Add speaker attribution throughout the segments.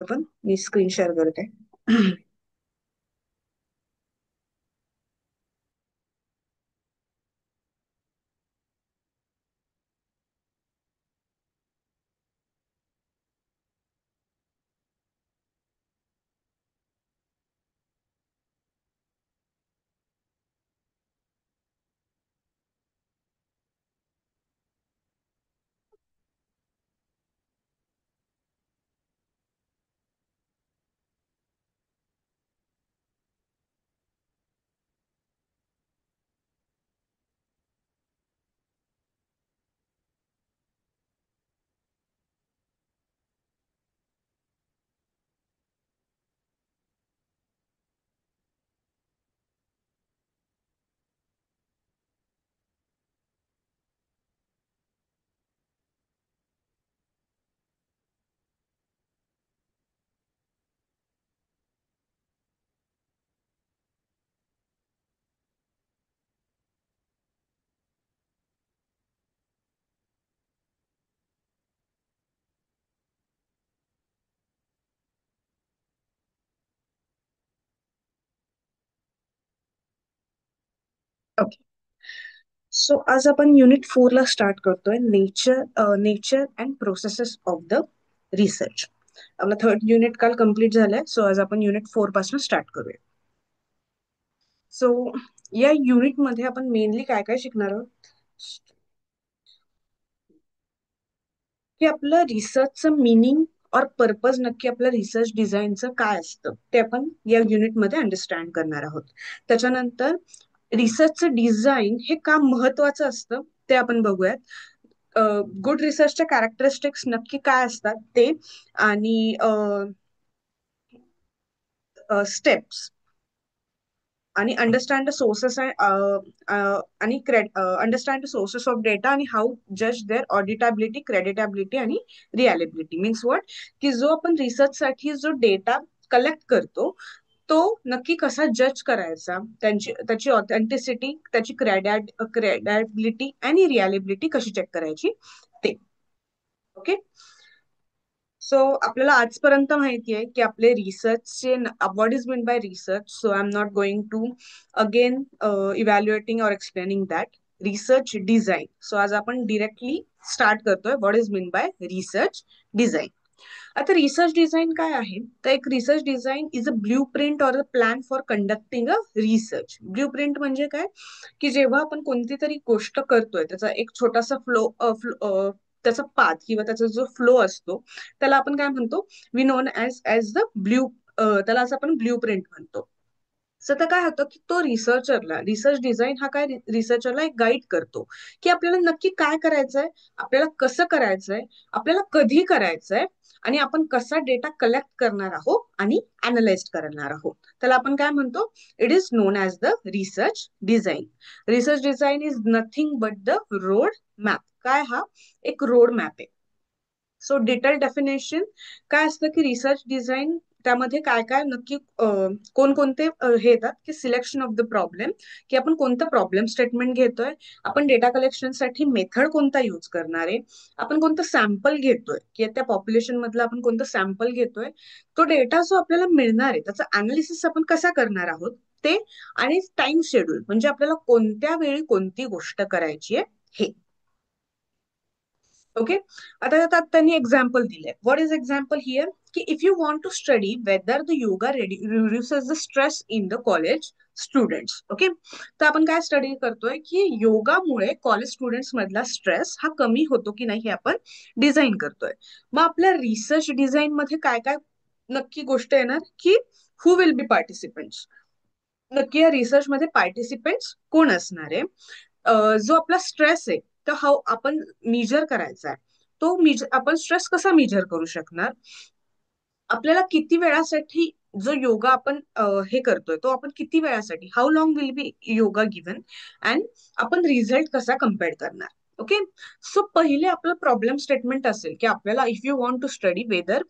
Speaker 1: पण मी screen share करते. Okay. So आज आपण युनिट 4 ला स्टार्ट करतोय. Nature and processes of the research. आपला थर्ड युनिट काल कम्प्लीट झालाय. सो आज आपण युनिट 4 पासून स्टार्ट करूया. सो या युनिट मध्ये आपण मेनली काय काय शिकणार आहोत, की आपलं रिसर्चचं मिनिंग और पर्पज, नक्की आपलं रिसर्च डिझाईनचं काय असतं ते आपण या युनिटमध्ये अंडरस्टँड करणार आहोत. त्याच्यानंतर रिसर्चचं डिझाईन हे का महत्वाचं असतं ते आपण बघूयात. गुड रिसर्चच्या कॅरेक्टरिस्टिक्स नक्की काय असतात ते, आणि स्टेप्स, आणि अंडरस्टँड द सोर्सेस आणि understand the sources of data आणि हाऊ जज देअर ऑडिटाबिलिटी, क्रेडिटॅबिलिटी आणि रिअलेबिलिटी. मीन्स व्हॉट, की जो आपण रिसर्च साठी जो डेटा कलेक्ट करतो तो नक्की कसा जज करायचा, त्याची ऑथेंटिसिटी, त्याची क्रेडिबिलिटी आणि रिअलेबिलिटी कशी चेक करायची ते. ओके. सो आपल्याला आजपर्यंत माहिती आहे की आपले रिसर्चचे what is mean by research. So I am not going to again evaluating or explaining that. Research design. So आज आपण डिरेक्टली स्टार्ट करतोय what is mean by research design. आता रिसर्च डिझाईन काय आहे, तर एक research design is a blueprint or a plan for conducting a research. Blueprint म्हणजे काय, की जेव्हा आपण कोणती तरी गोष्ट करतोय त्याचा एक छोटासा त्याचा पाथ किंवा त्याचा जो फ्लो असतो त्याला आपण काय म्हणतो, we known as the blue, त्याला असं आपण ब्ल्यू प्रिंट म्हणतो. सो तर काय होतं की तो रिसर्चरला, रिसर्च डिझाईन हा काय रिसर्चरला एक गाईड करतो की आपल्याला नक्की काय करायचंय, आपल्याला कसं करायचंय, आपल्याला कधी करायचंय, आणि आपण कसा डेटा कलेक्ट करणार आहोत आणि अनालाइज करणार आहोत. त्याला आपण काय म्हणतो, it is non as the research design. Research design is nothing but the road map. काय हा एक रोड मॅप आहे. सो डिटेल डेफिनेशन काय असतं की रिसर्च डिझाईन त्यामध्ये काय काय नक्की कोणकोणते हे येतात, की सिलेक्शन ऑफ द प्रॉब्लेम, की आपण कोणतं प्रॉब्लेम स्टेटमेंट घेतोय, आपण डेटा कलेक्शनसाठी मेथड कोणता यूज करणार आहे, आपण कोणतं सॅम्पल घेतोय, की त्या पॉप्युलेशन मधलं आपण कोणतं सॅम्पल घेतोय, तो डेटा जो आपल्याला मिळणार आहे त्याचा अनालिसिस आपण कसा करणार आहोत ते, आणि टाइम शेड्यूल म्हणजे आपल्याला कोणत्या वेळी कोणती गोष्ट करायची आहे हे. ओके. आता त्यात त्यांनी एक्झाम्पल दिले. व्हॉट इज एक्झाम्पल हिअर, की if you want to study whether the yoga reduces the stress in the college students. Okay. तर आपण काय स्टडी करतोय की योगामुळे कॉलेज स्टुडंट्स मधला स्ट्रेस हा कमी होतो की नाही हे आपण डिझाईन करतोय. मग आपल्या रिसर्च डिझाईन मध्ये काय काय नक्की गोष्ट येणार, की हु विल बी पार्टिसिपेंट्स, नक्की या रिसर्च मध्ये पार्टिसिपेंट्स कोण असणार आहे, जो आपला स्ट्रेस आहे तो हा आपण मेजर करायचा आहे, तो आपण स्ट्रेस कसा मेजर करू शकणार, आपल्याला किती वेळासाठी जो योगा आपण हे करतोय तो आपण किती वेळासाठी, how long will be yoga given, and आपण रिझल्ट कसा कम्पेअर करणार. ओके. सो पहिले आपलं प्रॉब्लेम स्टेटमेंट असेल की आपल्याला if you want to study whether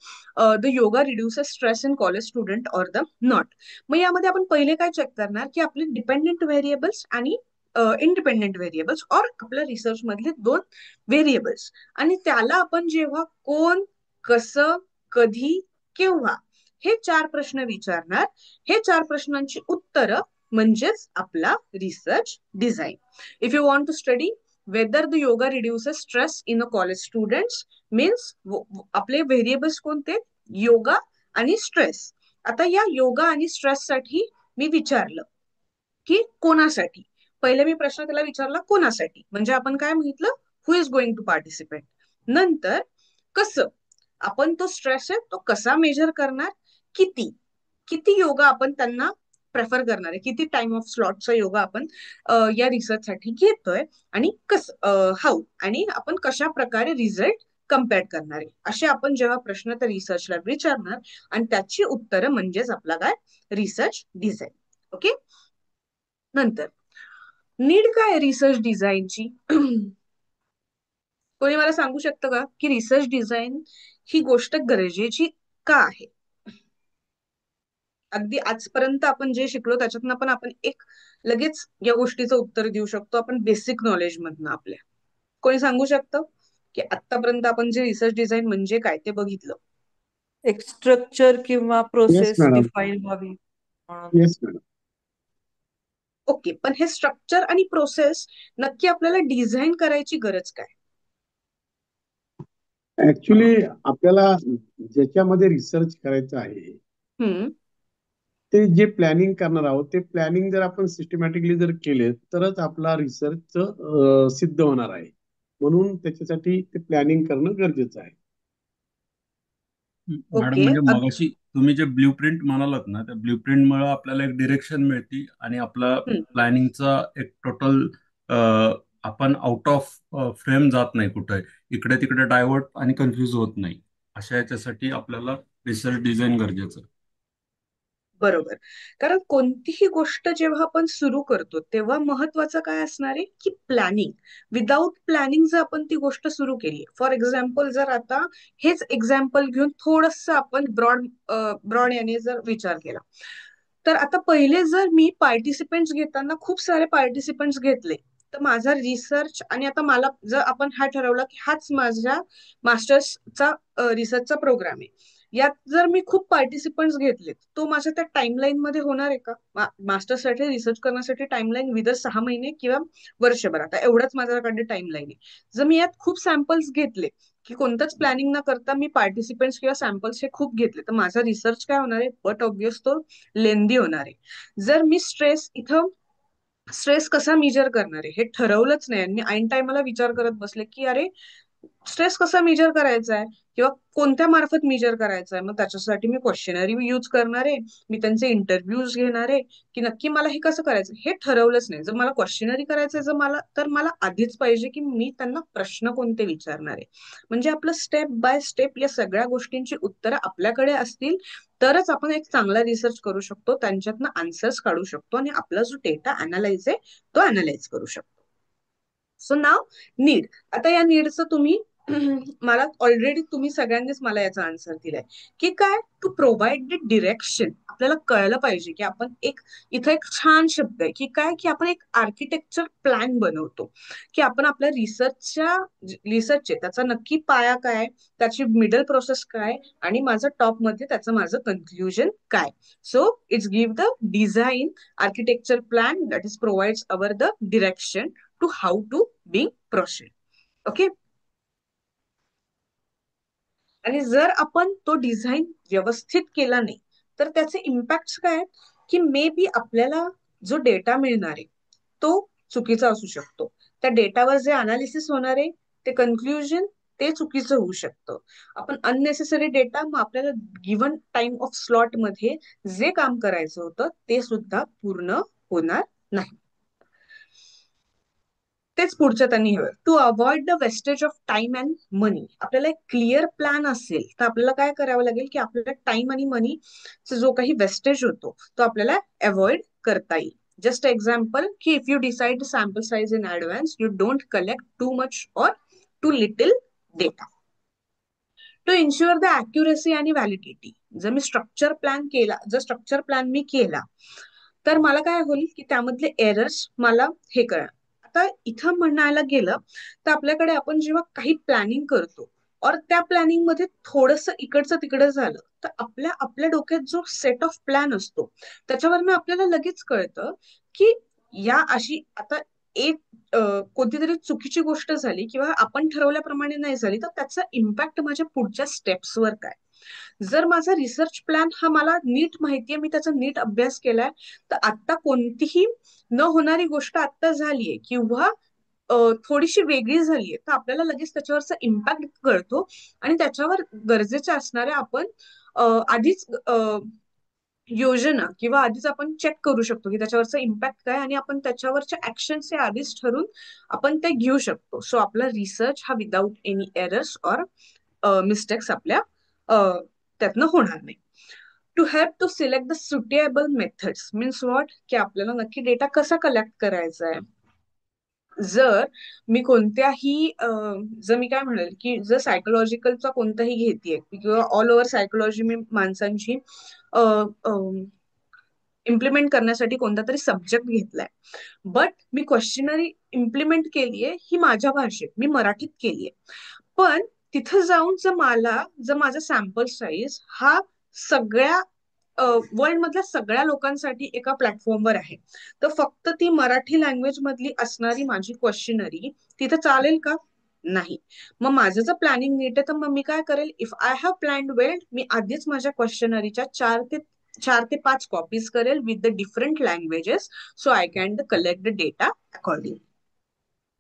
Speaker 1: the yoga reduces stress in college student or the not. मग यामध्ये आपण पहिले काय चेक करणार, की आपले डिपेंडेंट व्हेरिएबल्स आणि इंडिपेंडेंट व्हेरिएबल्स और आपल्या रिसर्च मधले दोन व्हेरिएबल्स, आणि त्याला आपण जेव्हा कोण, कसं, कधी, केव्हा, हे 4 प्रश्न विचारणार. हे 4 प्रश्नांची उत्तरं म्हणजेच आपला research design. If you want to study whether the yoga reduces stress in a college students means आपले व्हेरिएबल्स कोणते, योगा आणि स्ट्रेस. आता या योगा आणि स्ट्रेस साठी मी विचारलं की कोणासाठी. पहिले मी प्रश्न त्याला विचारला कोणासाठी, म्हणजे आपण काय म्हटलं, हु इज गोइंग टू पार्टिसिपेट. नंतर कसं, आपण तो स्ट्रेस आहे तो कसा मेजर करणार, किती किती योगा आपण त्यांना प्रेफर करणार आहे, किती टाइम ऑफ स्लॉटचा योगा आपण या रिसर्च साठी घेतोय, आणि कसं हाऊ, आणि आपण कशा प्रकारे रिझल्ट कम्पेअर करणार आहे. असे आपण जेव्हा प्रश्न त्या रिसर्चला विचारणार आणि त्याची उत्तरं म्हणजेच आपला काय, रिसर्च डिझाईन. ओके. नंतर नीड काय रिसर्च डिझाईनची. कोणी मला सांगू शकतं का की रिसर्च डिझाईन ही गोष्ट गरजेची का आहे. अगदी आजपर्यंत आपण जे शिकलो त्याच्यातनं आपण एक लगेच या गोष्टीचं उत्तर देऊ शकतो आपण बेसिक नॉलेज मधनं आपल्या. कोणी सांगू शकतं की आतापर्यंत आपण जे रिसर्च डिझाईन म्हणजे काय ते बघितलं.
Speaker 2: एक स्ट्रक्चर किंवा
Speaker 3: येस
Speaker 2: प्रोसेस
Speaker 3: मॅडम.
Speaker 2: डिफाईन व्हावी म्हणून.
Speaker 3: Yes madam.
Speaker 1: ओके, पण हे स्ट्रक्चर आणि प्रोसेस नक्की आपल्याला डिझाईन करायची गरज काय.
Speaker 3: ऍक्च्युली आपल्याला ज्याच्यामध्ये रिसर्च करायचं आहे
Speaker 1: हम्म.
Speaker 3: ते जे प्लॅनिंग करणार आहोत ते प्लॅनिंग जर आपण सिस्टमॅटिकली जर केले तरच आपला रिसर्च सिद्ध होणार आहे. म्हणून त्याच्यासाठी ते प्लॅनिंग करणं गरजेचं आहे.
Speaker 4: Madam,
Speaker 1: okay.
Speaker 4: म्हणजे मगाशी तुम्ही जे ब्ल्यूप्रिंट म्हणालात ना, त्या ब्ल्यूप्रिंटमुळे आपल्याला एक डिरेक्शन मिळते आणि आपला प्लॅनिंगचा एक टोटल आपण आउट ऑफ फ्रेम जात नाही, कुठे इकडे तिकडे डायव्हर्ट आणि कन्फ्युज होत नाही. अशा याच्यासाठी आपल्याला रिसर्च डिझाईन गरजेचं.
Speaker 1: बरोबर. कारण कोणतीही गोष्ट जेव्हा आपण सुरू करतो तेव्हा महत्वाचं काय असणार आहे की प्लॅनिंग. विदाउट प्लॅनिंग जर आपण ती गोष्ट सुरू केली, फॉर एक्झाम्पल जर आता हेच एक्झाम्पल घेऊन थोडस आपण ब्रॉड याने जर विचार केला, तर आता पहिले जर मी पार्टिसिपेंट्स घेताना खूप सारे पार्टिसिपेंट्स घेतले तर माझा रिसर्च, आणि आता मला जर आपण हा ठरवला की हाच माझ्या मास्टर्सचा रिसर्चचा प्रोग्राम आहे, यात जर मी खूप पार्टिसिपंट्स घेतले तो माझ्या त्या टाइमलाईन मध्ये होणार आहे का. मास्टर्ससाठी रिसर्च करण्यासाठी टाइमलाईन विदर 6 महिने किंवा वर्षभर, आता एवढंच माझ्याकडे टाइमलाईन आहे. जर मी यात खूप सॅम्पल्स घेतले की कोणतंच प्लॅनिंग न करता मी पार्टिसिपेंट्स किंवा सॅम्पल्स हे खूप घेतले तर माझा रिसर्च काय होणार आहे, बट ऑब्वियस तो लेंदी होणार आहे. जर मी स्ट्रेस कसा मेजर करणार आहे हे ठरवलंच नाही आणि ऐन टाइमला विचार करत बसले की अरे स्ट्रेस कसा मेजर करायचा आहे किंवा कोणत्या मार्फत मेजर करायचा आहे, मग त्याच्यासाठी मी क्वेश्चनरी यूज करणार आहे, मी त्यांचे इंटरव्ह्यूज घेणार आहे की नक्की मला हे कसं करायचं हे ठरवलंच नाही. जर मला क्वेश्चनरी करायचंय जर मला, तर मला आधीच पाहिजे की मी त्यांना प्रश्न कोणते विचारणार आहे. म्हणजे आपलं स्टेप बाय स्टेप या सगळ्या गोष्टींची उत्तरं आपल्याकडे असतील तरच आपण एक चांगला रिसर्च करू शकतो, त्यांच्यातनं आन्सर्स काढू शकतो आणि आपला जो डेटा अनालाइज आहे तो अनालाइज करू शकतो. सो नाव नीड. आता या नीडचं तुम्ही मला ऑलरेडी तुम्ही सगळ्यांनीच मला याचा आन्सर दिलाय की काय, टू प्रोव्हाइड द डिरेक्शन. आपल्याला कळलं पाहिजे की आपण इथं एक छान शब्द आहे की काय, की आपण एक आर्किटेक्चर प्लॅन बनवतो की आपण आपल्या रिसर्चचे त्याचा नक्की पाया काय, त्याची मिडल प्रोसेस काय, आणि माझं टॉप मध्ये माझं कन्क्ल्युजन काय. So it's give the design architecture plan that is provides our the direction to how to be proceed. Okay. आणि जर आपण तो डिझाईन व्यवस्थित केला नाही तर त्याचे इम्पॅक्ट काय, की मे बी आपल्याला जो डेटा मिळणार आहे तो चुकीचा असू शकतो. त्या डेटावर जे अनालिसिस होणार आहे ते कन्क्ल्युजन ते चुकीचं होऊ शकतं. आपण अननेसेसरी डेटा, मग आपल्याला गिव्हन टाइम ऑफ स्लॉट मध्ये जे काम करायचं होतं ते सुद्धा पूर्ण होणार नाही. तेच पुढच्या त्यांनी हवं. To avoid the wastage of time and money. आपल्याला एक क्लिअर प्लॅन असेल तर आपल्याला काय करावं लागेल की आपल्याला टाइम आणि मनीचा जो काही वेस्टेज होतो तो आपल्याला अवॉइड करता येईल. जस्ट एक्झाम्पल की if you decide sample size in advance you don't collect too much or too little data. To ensure the accuracy आणि व्हॅलिडिटी. जर मी स्ट्रक्चर प्लॅन मी केला तर मला काय होईल की त्यामधले एरर्स मला हे कळणार. आता इथं म्हणायला गेलं तर आपल्याकडे आपण जेव्हा काही प्लॅनिंग करतो और त्या प्लॅनिंग मध्ये थोडंसं इकडचं तिकडं झालं तर आपल्या आपल्या डोक्यात जो सेट ऑफ प्लॅन असतो त्याच्यावरनं आपल्याला लगेच कळतं की या अशी आता एक कोणती तरी चुकीची गोष्ट झाली किंवा आपण ठरवल्याप्रमाणे नाही झाली तर त्याचा इम्पॅक्ट माझ्या पुढच्या स्टेप्सवर काय. जर माझा रिसर्च प्लॅन हा मला नीट माहितीये, मी त्याचा नीट अभ्यास केलाय, तर आता कोणतीही न होणारी गोष्ट आता झालीये किंवा थोडीशी वेगळी झालीये तर आपल्याला लगेच त्याच्यावरचा इम्पॅक्ट कळतो आणि त्याच्यावर गरजेचे असणारे आपण आधीच योजना किंवा आधीच आपण चेक करू शकतो की त्याच्यावरचा इम्पॅक्ट काय आणि आपण त्याच्यावरच्या ऍक्शन्स हे आधीच ठरून आपण ते घेऊ शकतो. सो आपला रिसर्च हा without any errors or mistakes आपल्या त्यातनं होणार नाही. To help to select the suitable methods means what की आपल्याला नक्की डेटा कसा कलेक्ट करायचा आहे. जर मी कोणत्याही जर मी काय म्हणेल की जर सायकोलॉजिकलचा कोणताही घेतेय किंवा ऑल ओव्हर सायकोलॉजी मी माणसांची इम्प्लिमेंट करण्यासाठी कोणता तरी सब्जेक्ट घेतलाय, बट मी क्वेश्चनरी इम्प्लिमेंट केलीये ही माझ्या भाषेत, मी मराठीत केलीये, पण तिथं जाऊन जर माझा सॅम्पल साईज हा सगळ्या वर्ल्ड मधल्या सगळ्या लोकांसाठी एका प्लॅटफॉर्मवर आहे तर फक्त ती मराठी लँग्वेज मधली असणारी माझी क्वेश्चनरी तिथं चालेल का? नाही. मग माझं जर प्लॅनिंग नीट आहे तर मग मी काय करेल, इफ आय हॅव प्लॅन्ड वेल मी आधीच माझ्या क्वेश्चनरीच्या 4 ते 5 कॉपीज करेल with the different languages so I can collect the data according.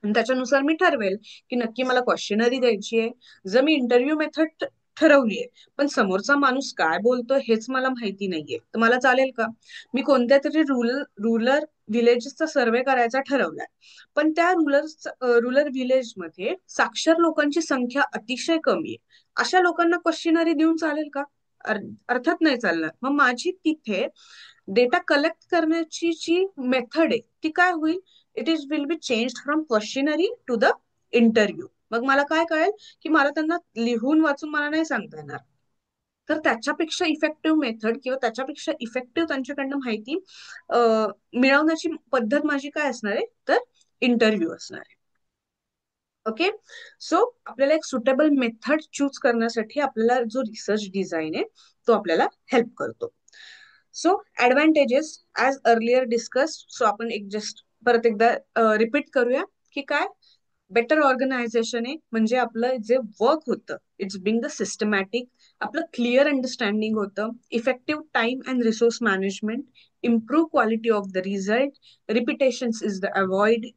Speaker 1: आणि त्याच्यानुसार मी ठरवेल की नक्की मला क्वेश्चनरी द्यायची आहे. जर मी इंटरव्ह्यू मेथड ठरवलीये पण समोरचा माणूस काय बोलतोय हेच मला माहिती नाहीये तर मला चालेल का? मी कोणत्या तरी रुरल विलेजेसचा सर्व्हे करायचा ठरवलाय पण त्या रुरल विलेज मध्ये साक्षर लोकांची संख्या अतिशय कमी आहे, अशा लोकांना क्वेश्चनरी देऊन चालेल का? अर्थात नाही चालणार. मग माझी तिथे डेटा कलेक्ट करण्याची जी मेथड आहे ती काय होईल, it is will be change from questionnaire to the interview. मग मला काय कळेल की मला त्यांना लिहून वाचून मला नाही सांगता येणार, तर त्याच्यापेक्षा इफेक्टिव्ह मेथड किंवा त्याच्यापेक्षा इफेक्टिव्ह त्यांच्याकडनं माहिती मिळवण्याची पद्धत माझी काय असणार आहे तर इंटरव्ह्यू असणार आहे. ओके, सो आपल्याला एक सुटेबल मेथड चूज करण्यासाठी आपल्याला जो रिसर्च डिझाईन आहे तो आपल्याला हेल्प करतो. So advantages as earlier discuss, so आपण एक जस्ट परत एकदा रिपीट करूया की काय बेटर ऑर्गनायझेशन आहे म्हणजे आपलं जे वर्क होतं इट्स बिंग द सिस्टमॅटिक, आपलं क्लिअर अंडरस्टँडिंग होतं, effective time and resource management, improve quality of the result, repetitions is the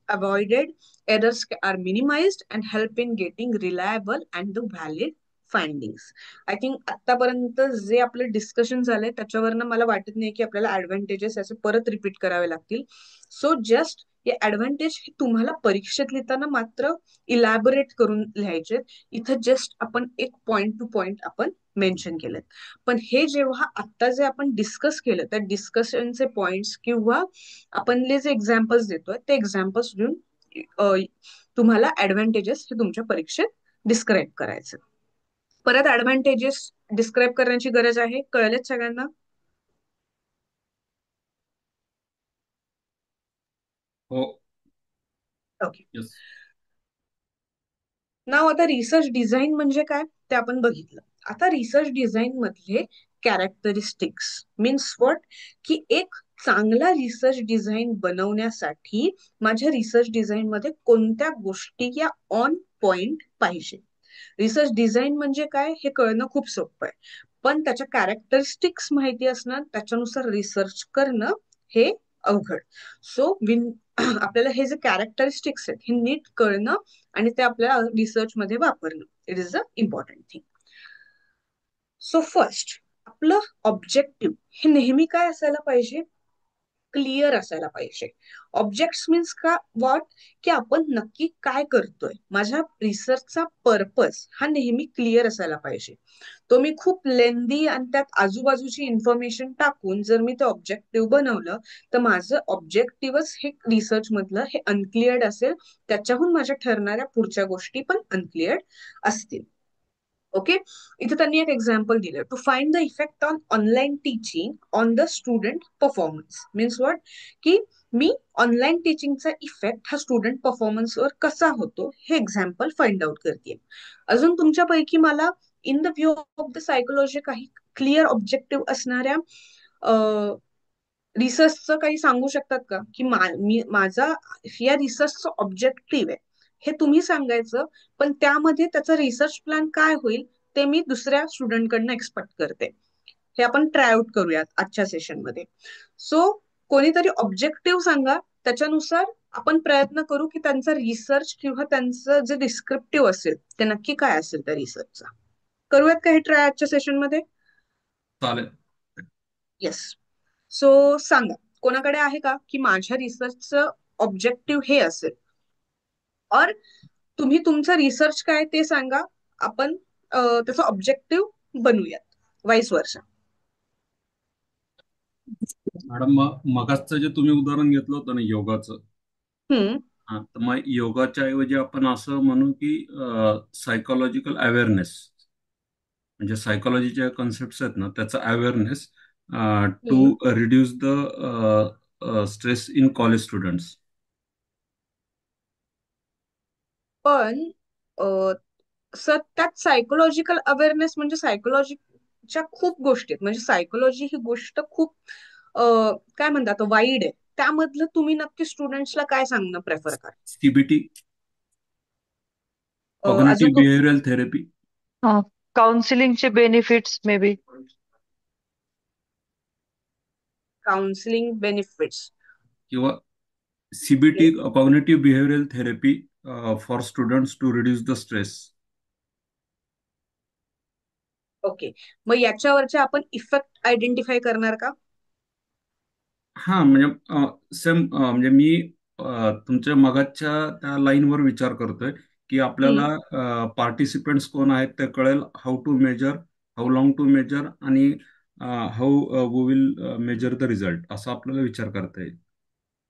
Speaker 1: avoided, errors are minimized and help in getting reliable and the valid findings. I think आतापर्यंत जे आपलं discussion झालंय त्याच्यावरनं मला वाटत नाही की आपल्याला ऍडव्हान्टेजेस असे परत रिपीट करावे लागतील. सो जस्ट हे ऍडव्हान्टेज हे तुम्हाला परीक्षेत लिहिताना मात्र इलॅबोरेट करून लिहायचे. इथं जस्ट आपण एक पॉइंट टू पॉइंट आपण मेन्शन केलेत, पण हे जेव्हा आता जे आपण डिस्कस केलं त्या डिस्कशनचे पॉइंट्स किंवा आपण जे एक्झाम्पल्स देतोय ते एक्झाम्पल्स घेऊन तुम्हाला ऍडव्हान्टेजेस हे तुमच्या परीक्षेत डिस्क्राईब करायचं. परत ऍडव्हान्टेजेस डिस्क्राईब करण्याची गरज आहे, कळलेच सगळ्यांना?
Speaker 4: हो.
Speaker 1: Okay,
Speaker 4: yes.
Speaker 1: नाव आता रिसर्च डिझाईन म्हणजे काय ते आपण बघितलं. आता रिसर्च डिझाईन मधले कॅरेक्टरिस्टिक्स मीन्स व्हॉट की एक चांगला रिसर्च डिझाईन बनवण्यासाठी माझ्या रिसर्च डिझाईन मध्ये कोणत्या गोष्टी या ऑन पॉइंट पाहिजे. रिसर्च डिझाईन म्हणजे काय हे कळणं खूप सोपं आहे, पण त्याच्या कॅरेक्टरिस्टिक्स माहिती असणं त्याच्यानुसार रिसर्च करणं हे अवघड. सो आपल्याला हे जे कॅरेक्टरिस्टिक्स आहेत हे नीट कळणं आणि ते आपल्या रिसर्च मध्ये वापरणं it is a important thing. So first आपलं ऑब्जेक्टिव्ह हे नेहमी काय असायला पाहिजे, क्लिअर असायला पाहिजे. ऑब्जेक्ट्स मीन्स का व्हॉट की आपण नक्की काय करतोय, माझ्या रिसर्चचा पर्पज हा नेहमी क्लिअर असायला पाहिजे. तो मी खूप लेंदी आणि त्यात आजूबाजूची इन्फॉर्मेशन टाकून जर मी ते ऑब्जेक्टिव्ह बनवलं तर माझं ऑब्जेक्टिव्हच हे रिसर्च मधलं हे अनक्लिअर्ड असेल, त्याच्याहून माझ्या ठरणाऱ्या पुढच्या गोष्टी पण अनक्लिअर्ड असतील. ओके, इथे त्यांनी एक एक्झाम्पल दिलं, to find the effect on online teaching on the student performance means what की मी ऑनलाईन टीचिंगचा इफेक्ट हा स्टुडंट परफॉर्मन्सवर कसा होतो हे एक्झाम्पल फाइंड आउट करते. अजून तुमच्यापैकी मला in the view of the psychology काही क्लिअर ऑब्जेक्टिव्ह असणाऱ्या रिसर्चचं काही सांगू शकतात का, की माझा या रिसर्चचं ऑब्जेक्टिव्ह आहे हे तुम्ही सांगायचं, पण त्यामध्ये त्याचा रिसर्च प्लॅन काय होईल ते मी दुसऱ्या स्टुडंटकडनं एक्सपेक्ट करते. हे आपण ट्राय आउट करूयात आजच्या सेशनमध्ये. सो कोणीतरी ऑब्जेक्टिव्ह सांगा, त्याच्यानुसार आपण प्रयत्न करू की त्यांचा रिसर्च किंवा त्यांचं जे डिस्क्रिप्टिव्ह असेल ते नक्की काय असेल त्या रिसर्चचा. करूयात का हे ट्राय आजच्या सेशनमध्ये?
Speaker 4: चालेल.
Speaker 1: येस. सो सांगा, कोणाकडे आहे का की माझ्या रिसर्चचं ऑब्जेक्टिव्ह हे असेल, और तुम्ही तुमचं रिसर्च काय ते सांगा, आपण त्याचं ऑब्जेक्टिव्ह बनवूयात, वाईस वर्षा.
Speaker 4: मॅडम, मगाचं जे तुम्ही उदाहरण घेतलं होतं ना योगाचं,
Speaker 1: हम्म.
Speaker 4: हा, तर मग योगाच्या ऐवजी आपण असं म्हणू की सायकोलॉजिकल अवेअरनेस, म्हणजे सायकोलॉजीच्या कॉन्सेप्ट आहेत ना त्याचा अवेअरनेस टू
Speaker 1: हम्म.
Speaker 4: Reduce the stress in college students.
Speaker 1: पण सर त्यात सायकोलॉजिकल अवेअरनेस म्हणजे सायकोलॉजीच्या खूप गोष्टी आहेत, म्हणजे सायकोलॉजी ही गोष्ट खूप काय म्हणतात वाईड आहे. त्यामधलं तुम्ही नक्की स्टुडंट्सला काय सांगणं प्रेफर करा?
Speaker 4: सीबीटी,
Speaker 1: अजून
Speaker 4: कॉग्निटिव्ह बिहेवियरल थेरपी,
Speaker 2: काउन्सिलिंगचे benefits may be.
Speaker 1: Counselling benefits.
Speaker 4: किंवा CBT, cognitive behavioural therapy for students to reduce the stress.
Speaker 1: Okay, मग याच्यावरचे आपण इफेक्ट आयडेंटिफाय करणार का?
Speaker 4: हा, म्हणजे सेम, म्हणजे मी तुमच्या मगाच्या त्या लाईनवर विचार करतोय की आपल्याला पार्टिसिपेंट्स कोण आहेत ते कळेल, how to measure, how long to measure, आणि how we will measure the result, असा आपल्याला विचार करता येईल.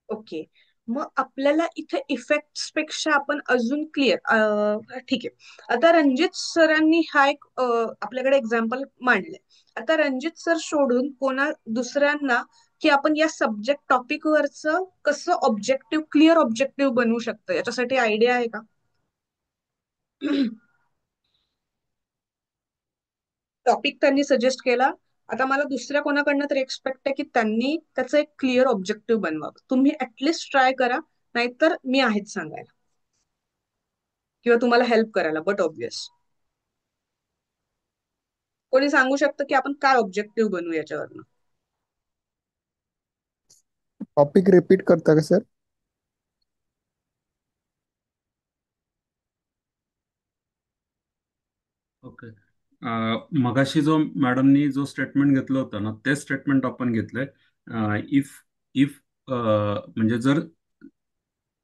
Speaker 1: ओके, मग आपल्याला इथे इफेक्ट्स पेक्षा आपण अजून क्लिअर, ठीक आहे. आता रणजित सरांनी हा एक आपल्याकडे एक्झाम्पल मांडलंय. आता रणजित सर सोडून कोणा दुसऱ्यांना की आपण या सब्जेक्ट टॉपिक वरचं कसं ऑब्जेक्टिव्ह, क्लिअर ऑब्जेक्टिव्ह बनवू शकतो, याच्यासाठी आयडिया आहे का? टॉपिक त्यांनी सजेस्ट केला, आता मला दुसऱ्या कोणाकडनं तरी एक्सपेक्ट आहे की त्यांनी त्याचं एक क्लिअर ऑब्जेक्टिव्ह बनवावं. तुम्ही ऍटलिस्ट ट्राय करा, नाहीतर मी आहेच सांगायला किंवा तुम्हाला हेल्प करायला. बट ऑब्विस कोणी सांगू शकतं की आपण काय ऑब्जेक्टिव्ह बनवू याच्यावरनं?
Speaker 5: टॉपिक रिपीट करता का सर?
Speaker 4: ओके. मगाशी जो मॅडमनी जो स्टेटमेंट घेतलं होतं ना, ते स्टेटमेंट आपण घेतलंय. इफ इफ म्हणजे जर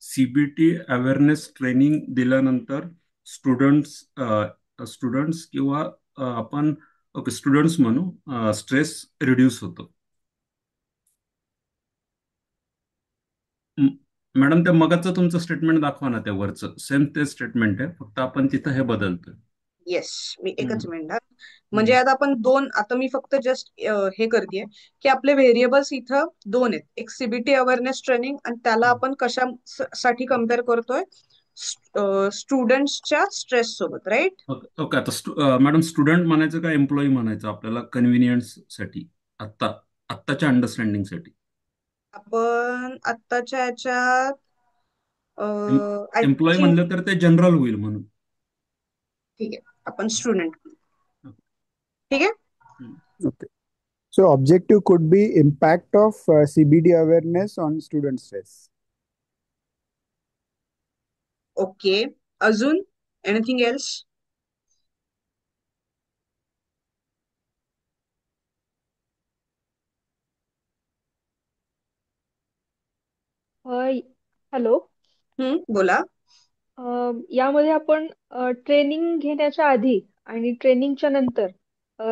Speaker 4: सीबीटी अवेअरनेस ट्रेनिंग दिल्यानंतर स्टुडंट्स स्टुडंट्स किंवा आपण ओके स्टुडंट्स म्हणू, स्ट्रेस रिड्यूस होतो. मॅडम, त्या मगाचं तुमचं स्टेटमेंट दाखवा ना, त्या वरचं सेम ते स्टेटमेंट आहे, फक्त आपण तिथं हे बदलतोय.
Speaker 1: येस, मी एकच
Speaker 4: हम्म.
Speaker 1: मिनिट. म्हणजे आता आपण दोन, आता मी फक्त जस्ट हे करतेय की आपले व्हेरिएबल्स इथं दोन आहेत. एक सीबीटी अवेअरनेस ट्रेनिंग, आणि त्याला आपण कशासाठी कम्पेअर करतोय? स्टुडंट्सच्या स्ट्रेस सोबत, राईट?
Speaker 4: Okay okay. आता मॅडम, स्टुडंट म्हणायचं का एम्प्लॉई म्हणायचं आपल्याला कन्व्हिनियन्स साठी, आत्ताच्या अंडरस्टँडिंग साठी?
Speaker 1: आपण आत्ताच्या ह्याच्यात आय
Speaker 4: एम्प्लॉई
Speaker 1: थिंक,
Speaker 4: म्हणलं तर ते जनरल होईल म्हणून.
Speaker 1: ठीक आहे, आपण स्टुडंट. ठीक आहे.
Speaker 5: Okay. So objective could be impact of CBD awareness on student stress.
Speaker 1: Okay, अजून एनिथिंग एल्स?
Speaker 6: हॅलो.
Speaker 1: बोला.
Speaker 6: यामध्ये आपण ट्रेनिंग घेण्याच्या आधी आणि ट्रेनिंगच्या नंतर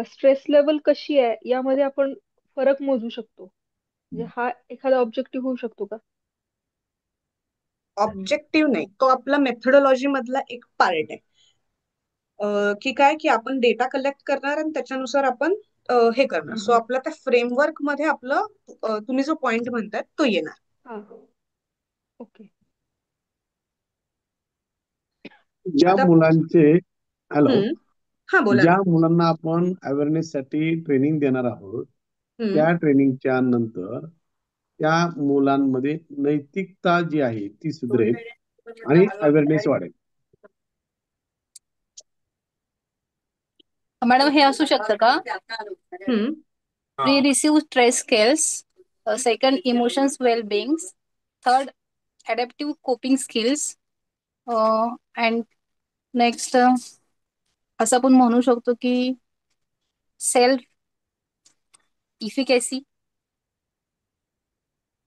Speaker 6: स्ट्रेस लेवल कशी आहे यामध्ये आपण फरक मोजू शकतो. म्हणजे हा एखादा ऑब्जेक्टिव्ह होऊ शकतो का?
Speaker 1: ऑब्जेक्टिव्ह नाही, तो आपला मेथडॉलॉजी मधला एक पार्ट आहे. की काय की आपण डेटा कलेक्ट करणार आणि त्याच्यानुसार आपण हे करणार. सो आपलं त्या फ्रेमवर्क मध्ये आपलं तुम्ही जो पॉइंट म्हणताय तो येणार.
Speaker 6: हा. ओके.
Speaker 3: ज्या
Speaker 1: आता
Speaker 3: मुलांचे हॅलो
Speaker 1: हा बोला
Speaker 3: ज्या
Speaker 1: ना.
Speaker 3: मुलांना आपण अवेअरनेस साठी ट्रेनिंग देणार आहोत
Speaker 1: हम्म.
Speaker 3: त्या ट्रेनिंगच्या नंतर त्या मुलांमध्ये नैतिकता जी आहे ती सुधरेल आणि अवेअरनेस वाढेल.
Speaker 7: मॅडम हे असू शकतं का?
Speaker 1: हम्म.
Speaker 7: Pre receive stress skills, second emotions well बिंग्स, third adaptive coping skills, and next असं आपण म्हणू शकतो की सेल्फ इफिकेसी,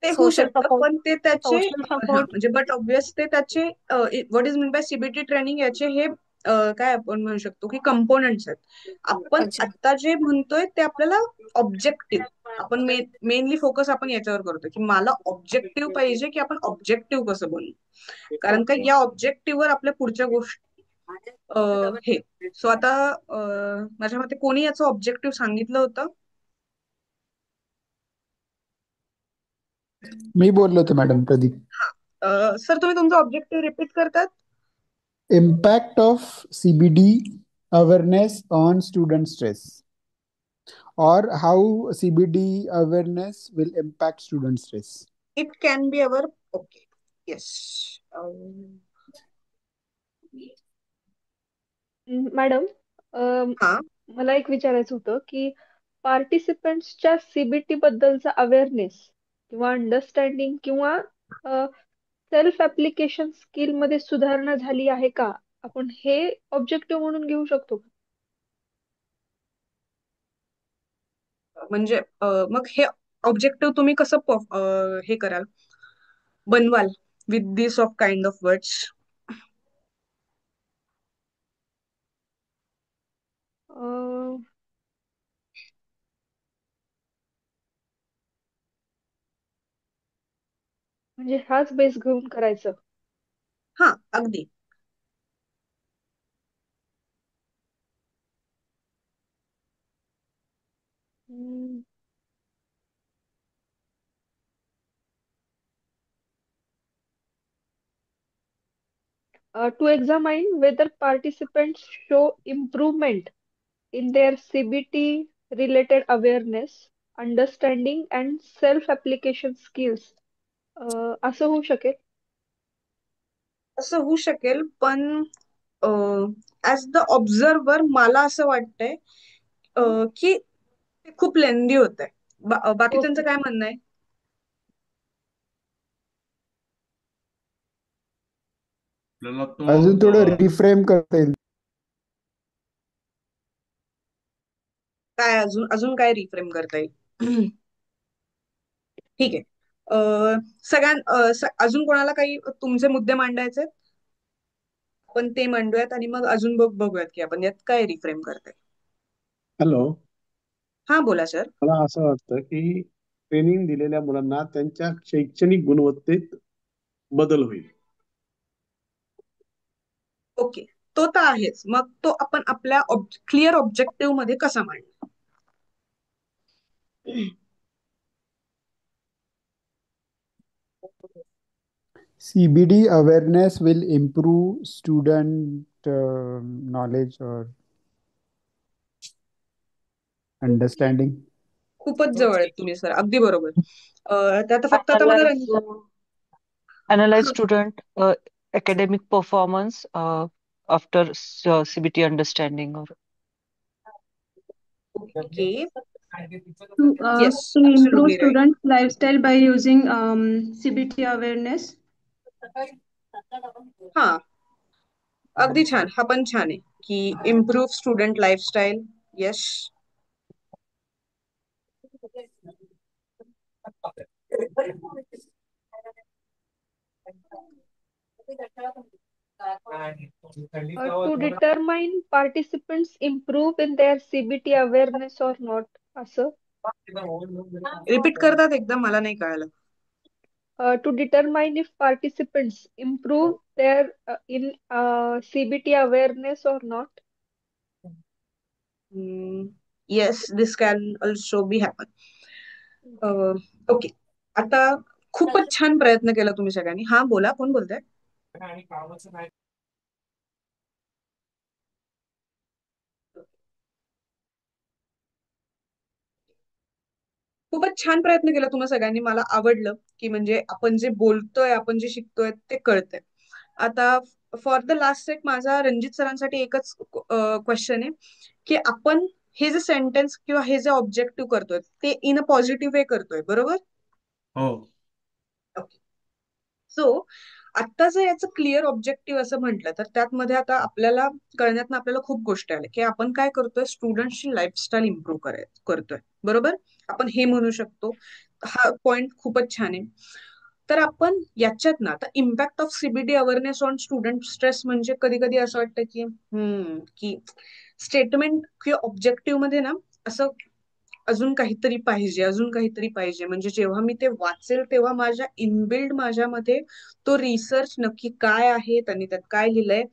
Speaker 1: ते होऊ
Speaker 7: सोशल
Speaker 1: शकतं,
Speaker 7: सपोर्ट,
Speaker 1: पण ते त्याचे
Speaker 7: सोशल
Speaker 1: हा
Speaker 7: सपोर्ट.
Speaker 1: म्हणजे बट ऑब्वियस ते त्याचे what is mean bye CBT training याचे हे काय आपण म्हणू शकतो की कंपोनंट्स आहेत. आपण
Speaker 7: अच्छा.
Speaker 1: आता जे म्हणतोय ते आपल्याला ऑब्जेक्टिव्ह आपण मेनली फोकस आपण याच्यावर करतोय की मला ऑब्जेक्टिव्ह पाहिजे की आपण ऑब्जेक्टिव्ह कसं बनू, कारण का
Speaker 7: ओके.
Speaker 1: या ऑब्जेक्टिव्हवर आपल्या पुढच्या गोष्टी हे सो आता माझ्या मते कोणी याचं ऑब्जेक्टिव्ह सांगितलं होतं?
Speaker 5: मी बोललो होतो मॅडम प्रदीप.
Speaker 1: सर तुम्ही तुमचं ऑब्जेक्टिव्ह रिपीट करतात?
Speaker 5: Impact of CBD awareness on student stress, or how CBD awareness will impact student stress.
Speaker 1: It can be our okay. Yes.
Speaker 6: Madam,
Speaker 1: हा
Speaker 6: मला एक विचारायचं होतं की पार्टिसिपंट्सच्या सीबीटी बद्दलचा अवेअरनेस किंवा अंडरस्टँडिंग किंवा सेल्फ ऍप्लिकेशन स्किल मध्ये सुधारणा झाली आहे का, आपण हे ऑब्जेक्टिव्ह म्हणून घेऊ शकतो का?
Speaker 1: म्हणजे मग हे ऑब्जेक्टिव्ह तुम्ही कसं हे कराल, बनवाल with this of kind of words?
Speaker 6: अं, म्हणजे हाच बेस घेऊन करायचं.
Speaker 1: हा अगदी.
Speaker 6: To examine whether participants show improvement in their CBT related awareness, understanding and self-application skills. असं होऊ शकेल.
Speaker 1: असं होऊ शकेल, पण ऍज द ऑब्झर्वर मला असं वाटतंय की ते खूप लेंदी होत आहे. बाकीच्यांचं
Speaker 6: ओके.
Speaker 1: काय म्हणणं आहे?
Speaker 4: आपल्याला
Speaker 5: अजून थोडं
Speaker 4: तो
Speaker 5: रिफ्रेम करता येईल.
Speaker 1: काय अजून अजून काय रिफ्रेम करता येईल? ठीक आहे. अजून कोणाला काही तुमचे मुद्दे मांडायचे? आपण ते मांडूयात आणि मग अजून बघूयात की आपण यात काय रिफ्रेम करताय.
Speaker 3: हॅलो,
Speaker 1: हा बोला सर.
Speaker 3: मला असं वाटतं की ट्रेनिंग दिलेल्या मुलांना त्यांच्या शैक्षणिक गुणवत्तेत बदल होईल.
Speaker 1: ओके, तो तर आहेच. मग तो आपण आपल्या क्लिअर ऑब्जेक्टिव्ह मध्ये कसा मांडणार?
Speaker 5: CBD awareness will improve student knowledge or understanding.
Speaker 1: खूपच जवळ आहेत तुम्ही सर, अगदी बरोबर. त्यात फक्त आता मला
Speaker 2: Analyze, analyze student academic performance after CBT understanding or
Speaker 1: okay. Yes,
Speaker 8: To improve
Speaker 1: absolutely right.
Speaker 8: students' lifestyle by using CBT awareness.
Speaker 1: हा अगदी छान, हा पण छान आहे की improve student lifestyle. Yes.
Speaker 6: To determine participants improve in their CBT awareness or not, असं.
Speaker 1: Repeat करतात एकदा, मला नाही कळालं.
Speaker 6: To determine if participants improve their in CBT awareness or not.
Speaker 1: Yes, this can also be happen. Okay, आता खूपच छान प्रयत्न केला तुम्ही सगळ्यांनी. हा बोला, कोण बोलताय? खूपच छान प्रयत्न केला तुम्ही सगळ्यांनी, मला आवडलं की म्हणजे आपण जे बोलतोय, आपण जे शिकतोय ते कळतंय. आता फॉर द लास्ट सेट माझा रणजित सरांसाठी एकच क्वेश्चन आहे की आपण हे जे सेंटेन्स किंवा हे जे ऑब्जेक्टिव्ह करतोय ते इन अ पॉझिटिव्ह वे करतोय, बरोबर?
Speaker 4: हो.
Speaker 1: ओके. सो आता जर याचं क्लिअर ऑब्जेक्टिव्ह असं म्हटलं तर त्यामध्ये आता आपल्याला कळण्यात आपल्याला खूप गोष्टी आल्या की आपण काय करतोय, स्टुडंटची लाईफस्टाईल इम्प्रूव्ह करतोय, बरोबर? आपण हे म्हणू शकतो. हा पॉइंट खूपच छान आहे. तर आपण याच्यात ना आता impact of CBD awareness on student stress म्हणजे कधी कधी असं वाटतं की स्टेटमेंट किंवा ऑब्जेक्टिव्ह मध्ये ना असं अजून काहीतरी पाहिजे, अजून काहीतरी पाहिजे. म्हणजे जेव्हा मी ते वाचेल तेव्हा माझ्या इनबिल्ड माझ्यामध्ये तो रिसर्च नक्की काय आहे, त्यांनी त्यात काय लिहिलंय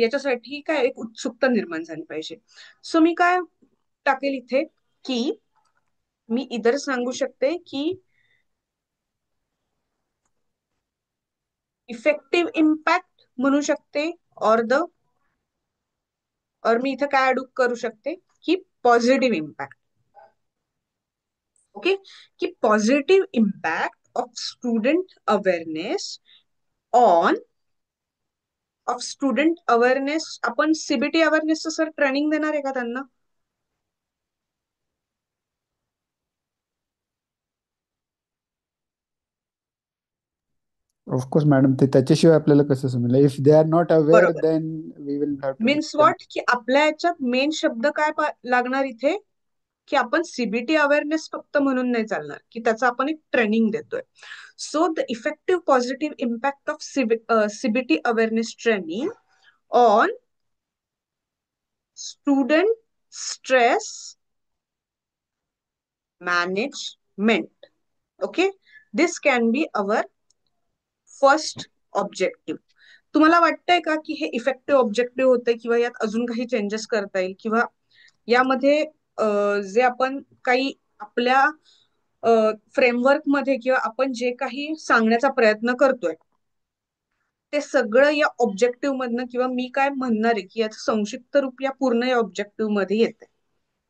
Speaker 1: याच्यासाठी काय एक उत्सुकता निर्माण झाली पाहिजे. सो मी काय टाकेल इथे की मी इतर सांगू शकते की इफेक्टिव्ह इम्पॅक्ट म्हणू शकते, और मी इथे काय ऍड करू शकते की पॉझिटिव्ह इम्पॅक्ट. ओके, की positive impact of student awareness of student awareness. आपण सीबीटी अवेअरनेसचं सर ट्रेनिंग देणार आहे का त्यांना?
Speaker 5: ऑफकोर्स मॅडम, ते त्याच्याशिवाय आपल्याला कसं समजेल? If they are not aware
Speaker 1: बरोबर.
Speaker 5: Then we will have to
Speaker 1: means what, की आपल्या याच्यात मेन शब्द काय लागणार इथे, की आपण सीबीटी अवेअरनेस फक्त म्हणून नाही चालणार, की त्याचं आपण एक ट्रेनिंग देतोय. So the effective positive impact of CBT awareness training on student stress management. Okay, this can be our first objective. तुम्हाला वाटतंय का की हे इफेक्टिव्ह ऑब्जेक्टिव्ह होते किंवा यात अजून काही चेंजेस करता येईल, किंवा यामध्ये जे आपण काही आपल्या फ्रेमवर्क मध्ये किंवा आपण जे काही सांगण्याचा प्रयत्न करतोय ते सगळं या ऑब्जेक्टिव्ह मधनं, किंवा मी काय म्हणणार आहे की याचं संक्षिप्त रूप या पूर्ण या ऑब्जेक्टिव्ह मध्ये येते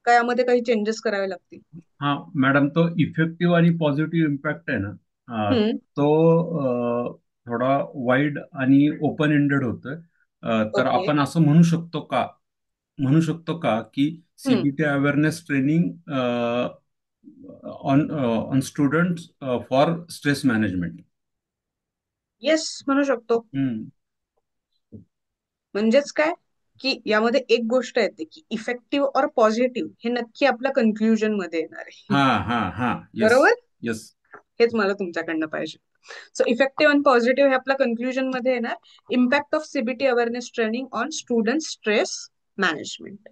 Speaker 1: का, यामध्ये काही चेंजेस करावे लागतील?
Speaker 4: हा मॅडम, तो इफेक्टिव्ह आणि पॉझिटिव्ह इम्पॅक्ट आहे ना, तो थोडा वाईड आणि ओपन एंडेड होतोय. तर
Speaker 1: ओके.
Speaker 4: आपण असं म्हणू शकतो का की CBT awareness training on student for stress management.
Speaker 1: Yes, म्हणू शकतो. म्हणजेच काय की यामध्ये एक गोष्ट येते की इफेक्टिव्ह और पॉझिटिव्ह हे नक्की आपल्या कन्क्लुजन मध्ये येणार आहे.
Speaker 4: हा हा हा, येस
Speaker 1: बरोबर,
Speaker 4: येस.
Speaker 1: हेच मला तुमच्याकडनं पाहिजे. सो इफेक्टिव्ह आणि पॉझिटिव्ह हे आपल्या कन्क्लुजन मध्ये येणार. Impact of CBT awareness training on student stress management.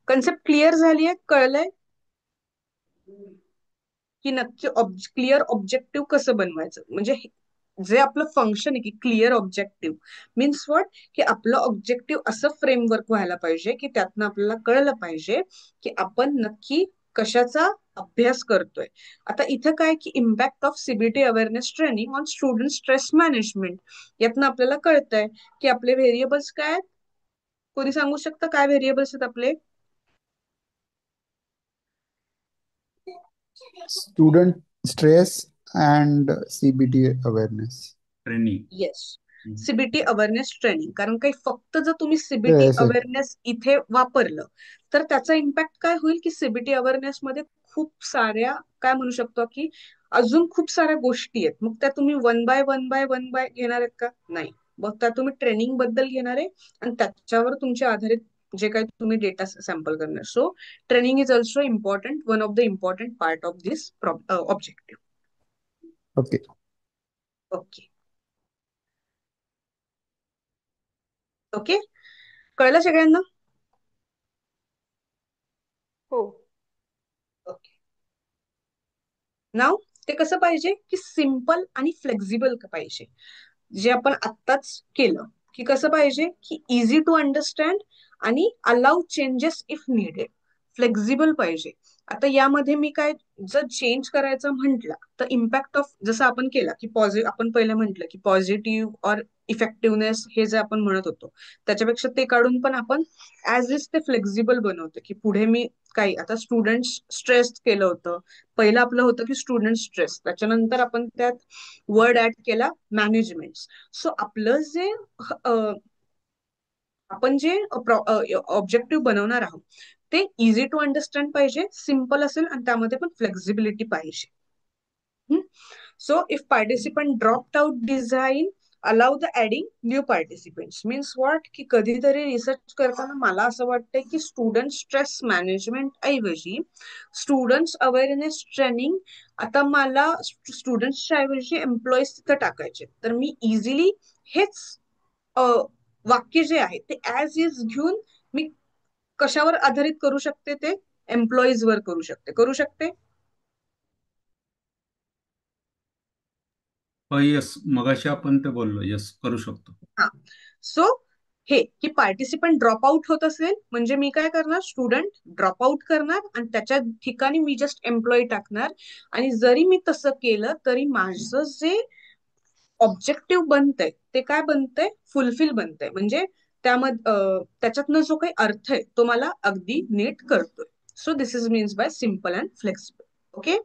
Speaker 1: Concept clear झाली आहे, कळलंय की नक्की क्लिअर ऑब्जेक्टिव्ह कसं बनवायचं. म्हणजे जे आपलं फंक्शन आहे की क्लिअर ऑब्जेक्टिव्ह मीन्स व्हॉट, की आपलं ऑब्जेक्टिव्ह असं फ्रेमवर्क व्हायला पाहिजे की त्यातनं आपल्याला कळलं पाहिजे की आपण नक्की कशाचा अभ्यास करतोय. आता इथं काय की impact of CBT awareness training on student stress management, यातनं आपल्याला कळतंय की आपले व्हेरिएबल्स काय आहेत. कोणी सांगू शकतं काय व्हेरिएबल्स आहेत आपले?
Speaker 5: student stress and CBT awareness.
Speaker 4: Training.
Speaker 1: Yes, CBT awareness training. कारण काही फक्त जर तुम्ही सीबीटी
Speaker 5: Yes, yes.
Speaker 1: अवेअरनेस इथे वापरलं तर त्याचा इम्पॅक्ट काय होईल की सीबीटी अवेअरनेस मध्ये खूप साऱ्या काय म्हणू शकतो की अजून खूप साऱ्या गोष्टी आहेत. मग त्या तुम्ही वन बाय घेणार आहेत का? नाही. मग त्या तुम्ही ट्रेनिंग बद्दल घेणार आहे आणि त्याच्यावर तुमच्या आधारित जे काही तुम्ही डेटा सॅम्पल करणार. So training is also important, one of the important part of this objective.
Speaker 5: Okay.
Speaker 1: Okay okay, कळलं सगळ्यांना?
Speaker 6: हो.
Speaker 1: ओके. नाव ते कसं पाहिजे की सिम्पल आणि फ्लेक्झिबल पाहिजे. जे आपण आत्ताच केलं की कसं पाहिजे की इझी टू अंडरस्टँड आणि allow changes if needed. Flexible पाहिजे. आता यामध्ये मी काय जर चेंज करायचं म्हटलं तर इम्पॅक्ट ऑफ जसं आपण केला की आपण पहिले म्हटलं की पॉझिटिव्ह और इफेक्टिव्हनेस हे जे आपण म्हणत होतो त्याच्यापेक्षा ते काढून पण आपण ऍज इज ते फ्लेक्झिबल बनवतो की पुढे मी काही आता स्टुडंट स्ट्रेस केलं होतं. पहिलं आपलं होतं की स्टुडंट स्ट्रेस, त्याच्यानंतर आपण त्यात वर्ड ऍड केला मॅनेजमेंट. सो आपलं जे आपण जे ऑब्जेक्टिव्ह बनवणार आहोत ते इझी टू अंडरस्टँड पाहिजे, सिम्पल असेल आणि त्यामध्ये पण फ्लेक्झिबिलिटी पाहिजे. So if participant dropped out design allow the adding new participants means what की कधीतरी रिसर्च करताना मला असं वाटतंय की स्टुडंट स्ट्रेस मॅनेजमेंट ऐवजी स्टुडंट्स अवेअरनेस ट्रेनिंग आता मला स्टुडंट्सच्या ऐवजी एम्प्लॉईज तिथं टाकायचे, तर मी इझिली हेच वाक्य जे आहे ते ऍज इज घेऊन मी कशावर आधारित करू शकते, ते एम्प्लॉईज वर करू शकते.
Speaker 4: येस, मगाशी आपण ते बोललो, येस करू शकतो.
Speaker 1: हा, सो हे की पार्टिसिपंट ड्रॉप आउट होत असेल म्हणजे मी काय करणार, स्टुडंट ड्रॉप आउट करणार आणि त्याच्या ठिकाणी मी जस्ट एम्प्लॉई टाकणार. आणि जरी मी तसं केलं तरी माझं जे ऑब्जेक्टिव्ह बनतंय ते काय बनतंय, फुलफिल बनतंय. म्हणजे त्यामध्ये त्याच्यातनं जो काही अर्थ आहे तो मला अगदी नीट कळतोय. So this is means by simple and flexible. Okay.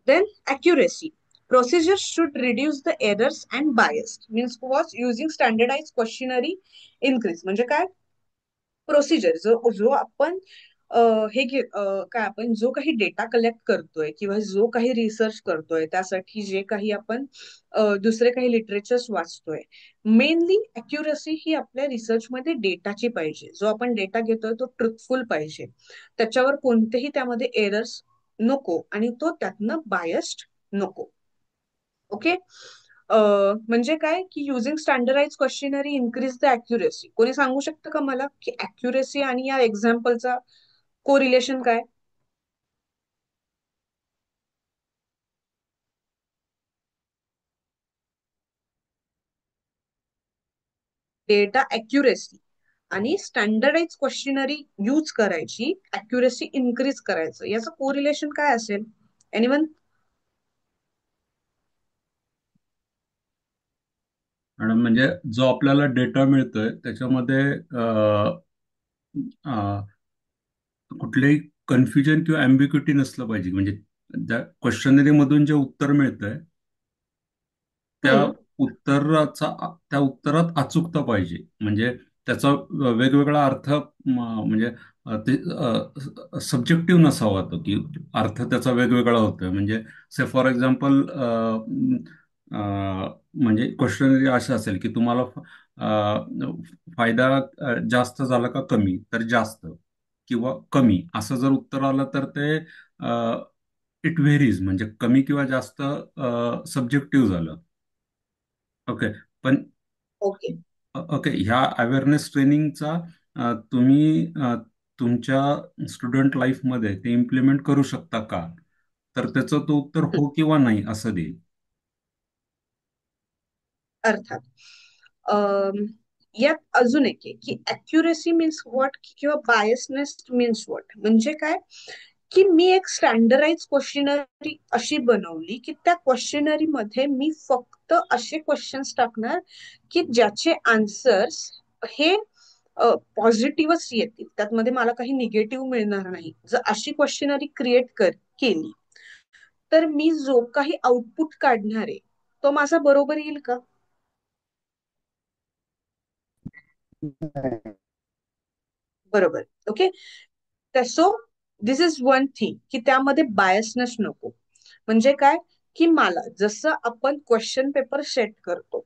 Speaker 1: Then accuracy. Procedures should reduce the errors and bias. Means was using standardized questionnaire increase. म्हणजे काय, प्रोसिजर जो जो आपण काय आपण जो काही डेटा कलेक्ट करतोय किंवा जो काही रिसर्च करतोय त्यासाठी जे काही आपण दुसरे काही लिटरेचर्स वाचतोय, मेनली अॅक्युरसी ही आपल्या रिसर्चमध्ये डेटाची पाहिजे. जो आपण डेटा घेतोय तो ट्रुथफुल पाहिजे, त्याच्यावर कोणतेही त्यामध्ये एरर्स नको आणि तो त्यातनं बायस्ड नको. ओके. म्हणजे काय की using standardise questionnaire increase the accuracy. कोणी सांगू शकतं का मला की अॅक्युरेसी आणि या एक्झाम्पलचा कोरिलेशन काय? डेटा अॅक्युरेसी आणि स्टँडर्डाइज क्वेश्चनरी यूज करायची, अॅक्युरेसी इन्क्रीज करायचं, याचं कोरिलेशन काय असेल? एनिवन?
Speaker 4: मॅडम म्हणजे जो आपल्याला डेटा मिळतोय त्याच्यामध्ये कुठलेही कन्फ्युजन किंवा अँबिग्युटी नसलं पाहिजे. म्हणजे त्या क्वेश्चनरी मधून जे उत्तर मिळतंय त्या त्या उत्तरात अचूकता पाहिजे. म्हणजे त्याचा वेगवेगळा अर्थ म्हणजे ते सब्जेक्टिव्ह नसावा तो, की अर्थ त्याचा वेगवेगळा होतोय. म्हणजे से फॉर एक्झाम्पल म्हणजे क्वेश्चनरी असे असेल की तुम्हाला फायदा जास्त झाला का कमी, तर जास्त, किंवा कमी असं जर उत्तर आलं तर ते इट व्हेरीज, म्हणजे कमी किंवा जास्त सब्जेक्टिव्ह झालं. ओके. पण
Speaker 1: ओके.
Speaker 4: ओके, ह्या अवेअरनेस ट्रेनिंगचा तुम्ही तुमच्या स्टुडंट लाईफमध्ये ते इम्प्लिमेंट करू शकता का, तर त्याचं तो उत्तर हो किंवा नाही असं देईल.
Speaker 1: अर्थात. यात अजून एक आहे की अॅक्युरेसी मीन्स व्हॉट किंवा बायसनेस मीन्स व्हॉट. म्हणजे काय की मी एक स्टँडर्डाइज क्वेश्चनरी अशी बनवली की त्या क्वेश्चनरी मध्ये मी फक्त असे क्वेश्चन्स टाकणार की ज्याचे आन्सर्स हे पॉझिटिव्हच येतील, त्यातमध्ये मला काही निगेटिव्ह मिळणार नाही. जर अशी क्वेश्चनरी क्रिएट केली तर मी जो काही आउटपुट काढणार आहे तो माझा बरोबर येईल का? बरोबर. Okay. So this is one thing की त्यामध्ये बायसनेस नको. म्हणजे काय की मला जसं आपण क्वेश्चन पेपर सेट करतो,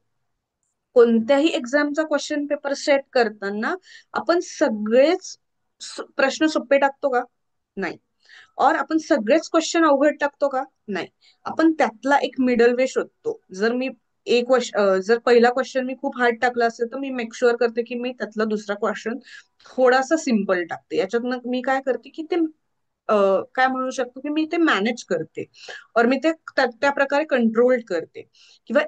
Speaker 1: कोणत्याही एक्झामचा क्वेश्चन पेपर सेट करताना आपण सगळेच प्रश्न सोपे टाकतो का? नाही. और आपण सगळेच क्वेश्चन अवघड टाकतो का? नाही. आपण त्यातला एक मिडल वे शोधतो. जर पहिला क्वेश्चन मी खूप हार्ड टाकला असेल तर मी मेक शुअर करते की मी त्यातला दुसरा क्वेश्चन थोडासा सिम्पल टाकते. याच्यातनं मी काय करते की ते काय म्हणू शकतो की मी ते मॅनेज करते और मी ते त्या प्रकारे कंट्रोल करते किंवा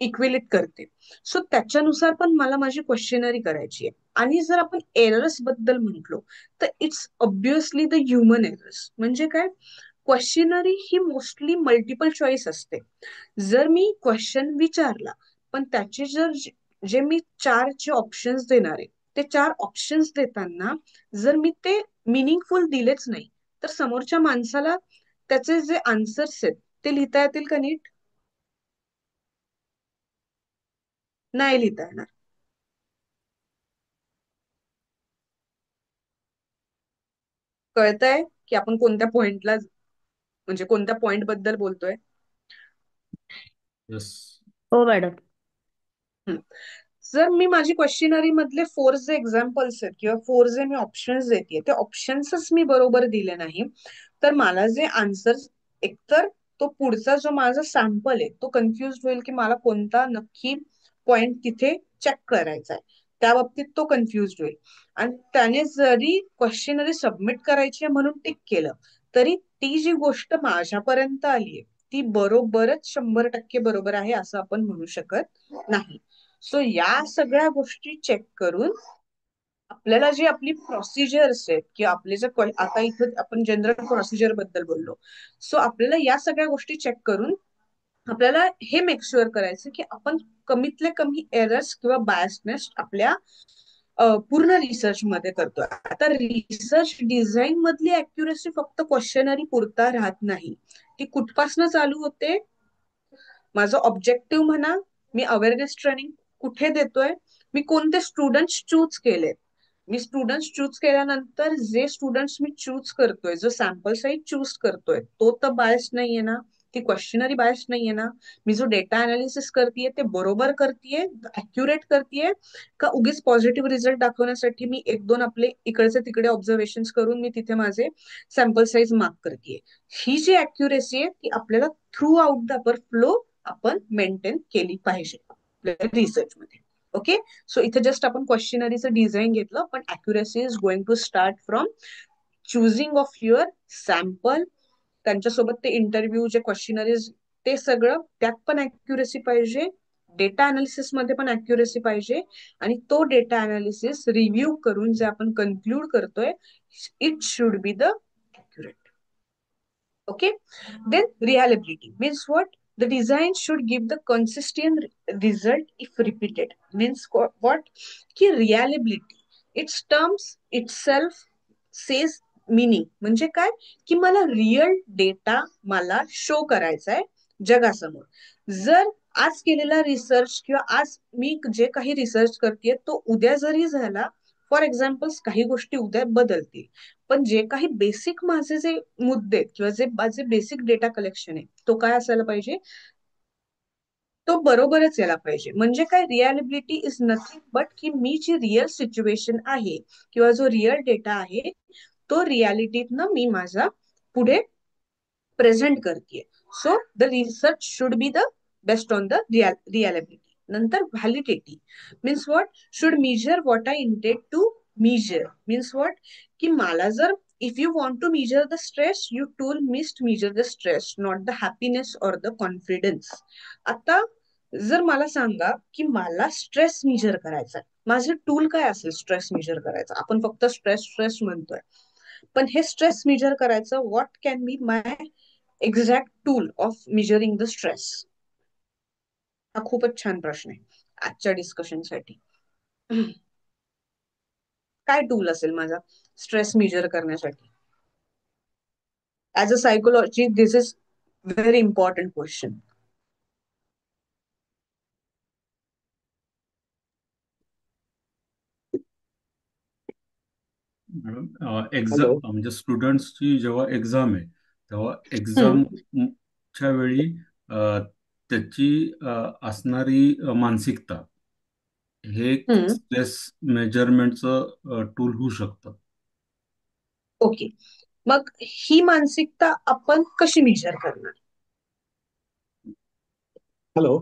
Speaker 1: इक्विलेट करते. सो त्याच्यानुसार पण मला माझी क्वेश्चनरी करायची आहे. आणि जर आपण एरर्स बद्दल म्हटलो तर it's obviously the human errors. म्हणजे काय, क्वेश्चनरी ही मोस्टली मल्टिपल चॉईस असते. जर मी क्वेश्चन विचारला पण त्याचे जर जे मी जे ऑप्शन्स देणार आहे ते 4 ऑप्शन्स देताना जर मी ते मिनिंगफुल दिलेच नाही तर समोरच्या माणसाला त्याचे जे आन्सर्स आहेत ते लिहिता येतील का नीट? नाही लिहिता येणार. कळतंय की आपण कोणत्या पॉइंटला, म्हणजे कोणत्या पॉइंट बद्दल बोलतोय?
Speaker 4: येस.
Speaker 9: हो मॅडम.
Speaker 1: जर मी माझी क्वेश्चनरी मधले 4 जे एक्झाम्पल्स आहेत किंवा 4 जे मी ऑप्शन्स देते ते ऑप्शन्सच मी बरोबर दिले नाही तर मला जे आन्सर, एकतर तो पुढचा जो माझा सॅम्पल आहे तो कन्फ्युज होईल की मला कोणता नक्की पॉइंट तिथे चेक करायचा आहे, त्या बाबतीत तो कन्फ्युज होईल. आणि त्याने जरी क्वेश्चनरी सबमिट करायची आहे म्हणून टिक केलं तरी ती जी गोष्ट माझ्यापर्यंत आली आहे ती बरोबरच 100% बरोबर आहे असं आपण म्हणू शकत नाही. सो या सगळ्या गोष्टी चेक करून आपल्याला जी आपली प्रोसिजर्स आहेत किंवा आपले जे आता इथं आपण जनरल प्रोसिजर बद्दल बोललो, सो आपल्याला या सगळ्या गोष्टी चेक करून आपल्याला हे मेक शुअर करायचं की आपण कमीतले कमी एरर्स किंवा बायसनेस आपल्या पूर्ण रिसर्च मध्ये करतोय. आता रिसर्च डिझाईन मधली अॅक्युरेसी फक्त क्वेश्चनरी पुरता राहत नाही, ती कुठपासून चालू होते. माझं ऑब्जेक्टिव्ह म्हणा, मी अवेअरनेस ट्रेनिंग कुठे देतोय, मी कोणते स्टुडंट्स चूज केलेत, मी स्टुडंट्स चूज केल्यानंतर जे स्टुडंट्स मी चूज करतोय, जो सॅम्पल साईज चूज करतोय तो तर बायस नाहीये ना, ती क्वेश्चनरी बायस नाहीये ना, मी जो डेटा अनालिसिस करतेय ते बरोबर करतेय, अॅक्युरेट करतेय का उगीच पॉझिटिव्ह रिझल्ट दाखवण्यासाठी मी 1-2 आपले इकडचे तिकडे ऑब्झर्वेशन करून मी तिथे माझे सॅम्पल साईज मार्क करतेय. ही जी अॅक्युरेसी आहे ती आपल्याला through out the upper flow आपण मेंटेन केली पाहिजे आपल्या रिसर्च मध्ये. ओके, सो इथे जस्ट आपण क्वेश्चनरीचं डिझाईन घेतलं, पण accuracy is going to start from choosing of your sample, त्यांच्यासोबत ते इंटरव्ह्यू जे क्वेश्चनरीज ते सगळं, त्यात पण अॅक्युरेसी पाहिजे, डेटा अनालिसिस मध्ये पण अॅक्युरेसी पाहिजे. आणि तो डेटा अनालिसिस रिव्ह्यू करून जे आपण कन्क्लूड करतोय it should be the accurate. Okay, then reliability means what? The design should give the consistent result if repeated. Means what? की reliability, its terms itself says meaning. म्हणजे काय की मला real data मला शो करायचा आहे जगासमोर. जर आज केलेला रिसर्च किंवा आज मी जे काही रिसर्च करते तो उद्या जरी झाला, फॉर एक्झाम्पल काही गोष्टी उद्या बदलतील, पण जे काही बेसिक माझे जे मुद्दे आहेत किंवा जे माझे बेसिक डेटा कलेक्शन आहे तो काय असायला पाहिजे, तो बरोबरच यायला पाहिजे. म्हणजे काय, रिअलिबिलिटी इज नथिंग बट की मी जी रिअल सिच्युएशन आहे किंवा जो रिअल डेटा आहे तो रियालिटीतनं मी माझा पुढे प्रेझेंट करते. So the research should be the based on the reliability. नंतर validity means what, should measure what I intend to measure. Means what, की मला जर if you want to measure the stress, you tool must measure the stress, not the happiness or the confidence. आता जर मला सांगा की मला stress major करायचा, माझे टूल काय असेल स्ट्रेस मेजर करायचा? आपण फक्त स्ट्रेस स्ट्रेस म्हणतोय, पण हे स्ट्रेस मेजर करायचं, what can be my exact tool of measuring the stress? हा खूपच छान प्रश्न आहे आजच्या डिस्कशनसाठी. काय टूल असेल माझा स्ट्रेस मेजर करण्यासाठी? As a psychology this is very important question.
Speaker 4: Madam, exam म्हणजे स्टुडंट्सची जेव्हा एक्झाम आहे तेव्हा एक्झामच्या वेळी त्याची असणारी मानसिकता हे स्ट्रेस मेजरमेंटचं टूल होऊ शकतं.
Speaker 1: ओके, मग ही मानसिकता आपण कशी मेजर करणार?
Speaker 3: हॅलो,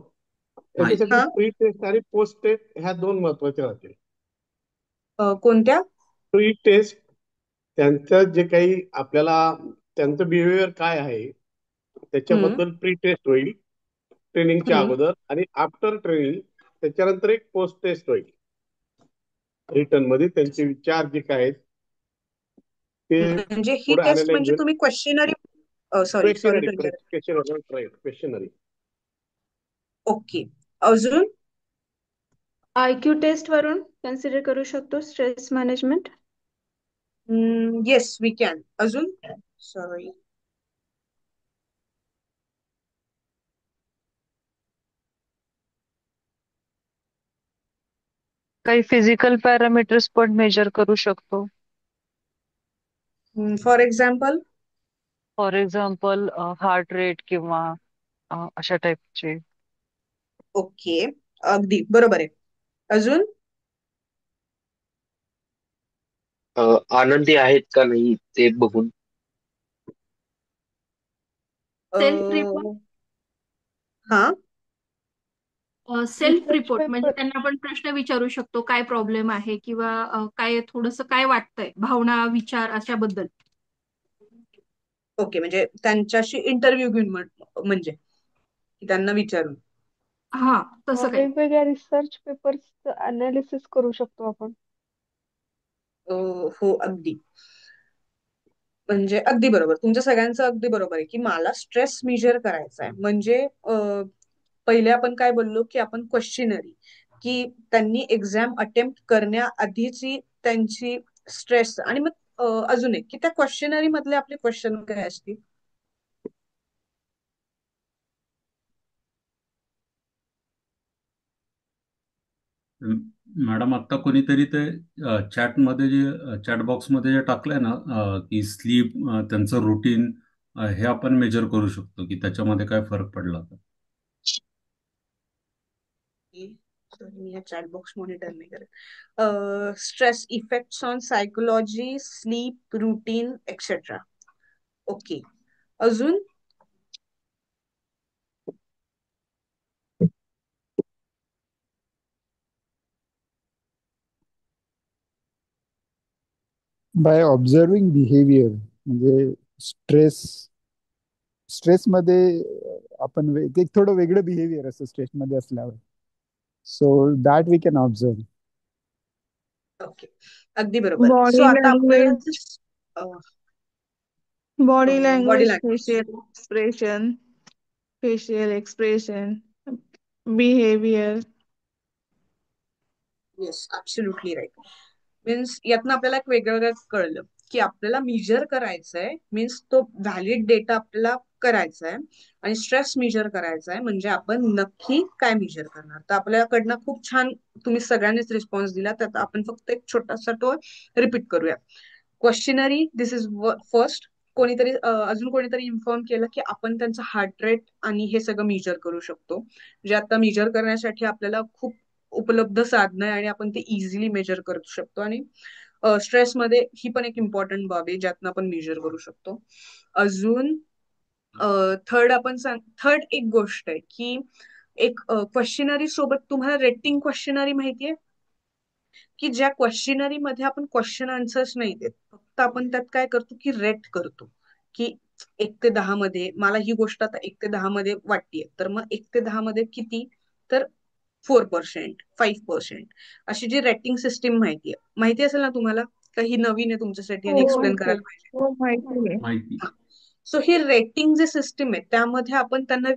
Speaker 3: याच्यासाठी
Speaker 1: हा.
Speaker 3: प्री टेस्ट आणि पोस्ट टेस्ट ह्या 2 महत्वाच्या राहतील.
Speaker 1: कोणत्या?
Speaker 3: प्री टेस्ट त्यांचं जे काही आपल्याला त्यांचं बिहेवियर काय आहे
Speaker 1: हम्म,
Speaker 3: त्याच्याबद्दल प्री टेस्ट होईल ट्रेनिंगच्या
Speaker 1: हम्म.
Speaker 3: अगोदर, आणि आफ्टर ट्रेनिंग त्याच्यानंतर एक पोस्ट टेस्ट होईल रिटर्न मध्ये. त्यांचे विचार जे काय आहेत ते
Speaker 1: म्हणजे ही
Speaker 3: पुढे
Speaker 1: टेस्ट
Speaker 3: अनालाइज
Speaker 1: म्हणजे
Speaker 3: होईल.
Speaker 1: तुम्ही questionnaire sorry sorry
Speaker 3: questionnaire
Speaker 1: to interrupt.
Speaker 3: Questionnaire.
Speaker 1: Okay. अजून
Speaker 8: IQ टेस्ट वरून कन्सिडर करू शकतो stress management.
Speaker 1: Yes we can. अजून सॉरी.
Speaker 2: काही फिजिकल पॅरामीटर्स पण मेजर करू शकतो.
Speaker 1: For example.
Speaker 2: For example heart rate किंवा अशा टाईपचे.
Speaker 1: ओके, अगदी बरोबर आहे. अजून
Speaker 9: आनंदी आहेत का नाही ते बघून.
Speaker 10: Self report.
Speaker 1: हा
Speaker 10: सेल्फ
Speaker 6: रिसर्च
Speaker 10: रिपोर्ट म्हणजे
Speaker 6: पेपर.
Speaker 10: त्यांना आपण प्रश्न विचारू शकतो काय प्रॉब्लेम आहे किंवा काय थोडंसं काय वाटतंय भावना विचार अशाबद्दल.
Speaker 1: ओके, म्हणजे त्यांच्याशी इंटरव्ह्यू घेऊन म्हणजे की त्यांना विचारून.
Speaker 10: हा तसं काही.
Speaker 6: वेगवेगळ्या रिसर्च पेपर्स अनालिसिस करू शकतो आपण.
Speaker 1: हो अगदी. म्हणजे अगदी बरोबर, तुमच्या सगळ्यांचं अगदी बरोबर आहे की मला स्ट्रेस मेजर करायचा आहे म्हणजे पहिले आपण काय बोललो की आपण क्वेश्चनरी, की त्यांनी एक्झाम अटेम्प्ट करण्याआधीची त्यांची स्ट्रेस, आणि मग अजून एक की त्या क्वेश्चनरी मधले आपले क्वेश्चन काय असतील.
Speaker 4: मॅडम आता कोणीतरी ते चॅटमध्ये जे चॅट बॉक्समध्ये जे टाकलंय ना की स्लीप त्यांचं रुटीन हे आपण मेजर करू शकतो की त्याच्यामध्ये काय फरक पडला तर.
Speaker 1: सॉरी मी हा चॅट बॉक्स मॉनिटर नाही करत. Stress effects on psychology, sleep routine etcetera. Okay. अजून
Speaker 5: बाय ऑब्झर्विंग बिहेवियर, म्हणजे स्ट्रेस स्ट्रेसमध्ये आपण एक थोडं वेगळं बिहेवियर असतं स्ट्रेसमध्ये असल्यावर. So that we can observe.
Speaker 1: Okay, अगदी बरोबर. सो
Speaker 8: बॉडी
Speaker 1: आता आपल्याला
Speaker 8: language, body
Speaker 1: body
Speaker 8: language,
Speaker 1: language.
Speaker 8: Facial expression, behaviour.
Speaker 1: Yes, absolutely right. Means यातनं आपल्याला एक वेगळं कळलं की आपल्याला मेजर करायचंय, मीन्स तो व्हॅलिड डेटा आपल्याला करायचा आहे, आणि स्ट्रेस मेजर करायचा आहे म्हणजे आपण नक्की काय मेजर करणार. तर आपल्याकडनं खूप छान तुम्ही सगळ्यांनीच रिस्पॉन्स दिला, तर आपण फक्त एक छोटासा तो रिपीट करूया. Questionnaire, this is first. कोणीतरी अजून कोणीतरी इन्फॉर्म केलं की आपण त्यांचं हार्ट रेट आणि हे सगळं मेजर करू शकतो, जे आता मेजर करण्यासाठी आपल्याला खूप उपलब्ध साधनं आहे आणि आपण ते इझिली मेजर करू शकतो. आणि स्ट्रेसमध्ये ही पण एक इम्पॉर्टंट बाब आहे ज्यातनं आपण मेजर करू शकतो. अजून थर्ड एक गोष्ट आहे की एक क्वेश्चनरी सोबत तुम्हाला रेटिंग क्वेश्चनरी माहितीये, की ज्या क्वेश्चनरी मध्ये आपण क्वेश्चन आन्सर्स नाही देत, फक्त आपण त्यात काय करतो की रेट करतो, की 1 ते 10 मध्ये मला ही गोष्ट आता 1 ते 10 मध्ये वाटतेय, तर मग 1 ते 10 मध्ये किती, तर 4%, 5%, अशी जी रेटिंग सिस्टीम माहिती असेल ना तुम्हाला, का ही नवीन आहे तुमच्यासाठी आणि
Speaker 8: हो
Speaker 1: एक्सप्लेन करायला पाहिजे.
Speaker 8: हो माहिती आहे.
Speaker 4: माहिती.
Speaker 1: सो ही रेटिंग जे सिस्टीम आहे त्यामध्ये आपण त्यांना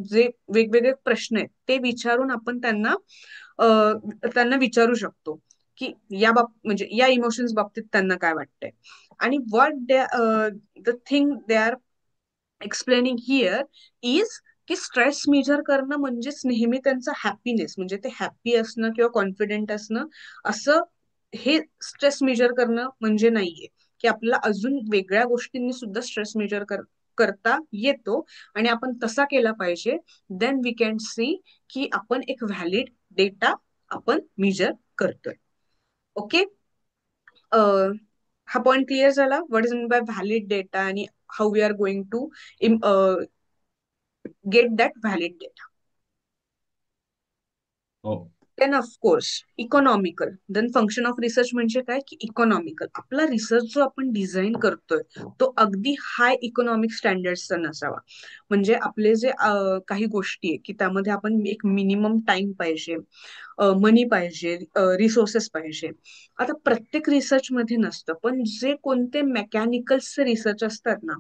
Speaker 1: जे वेगवेगळे प्रश्न आहेत ते विचारून आपण त्यांना विचारू शकतो की म्हणजे या इमोशन्स बाबतीत त्यांना काय वाटतंय, आणि what the thing they are explaining here is की स्ट्रेस मेजर करणं म्हणजेच नेहमी त्यांचं हॅपीनेस, म्हणजे ते हॅपी असणं किंवा कॉन्फिडेंट असणं, असं हे स्ट्रेस मेजर करणं म्हणजे नाहीये, की आपल्याला अजून वेगळ्या गोष्टींनी सुद्धा स्ट्रेस मेजर करता येतो, आणि आपण तसा केला पाहिजे. देन वी कॅन सी की आपण एक व्हॅलिड डेटा आपण मेजर करतोय. ओके, हा पॉइंट क्लिअर झाला, what is mean by valid data आणि how we are going to get that valid data.
Speaker 4: हो
Speaker 1: then of course economical. Then function of research म्हणजे काय की इकॉनॉमिकल. आपला रिसर्च जो आपण डिझाईन करतोय तो अगदी हाय इकॉनॉमिक स्टँडर्डचा नसावा. म्हणजे आपले जे काही गोष्टी आहे की त्यामध्ये आपण एक मिनिमम टाइम पाहिजे, मनी पाहिजे, रिसोर्सेस पाहिजे. आता प्रत्येक रिसर्च मध्ये नसतं, पण जे कोणते मेकॅनिकल्स रिसर्च असतात ना,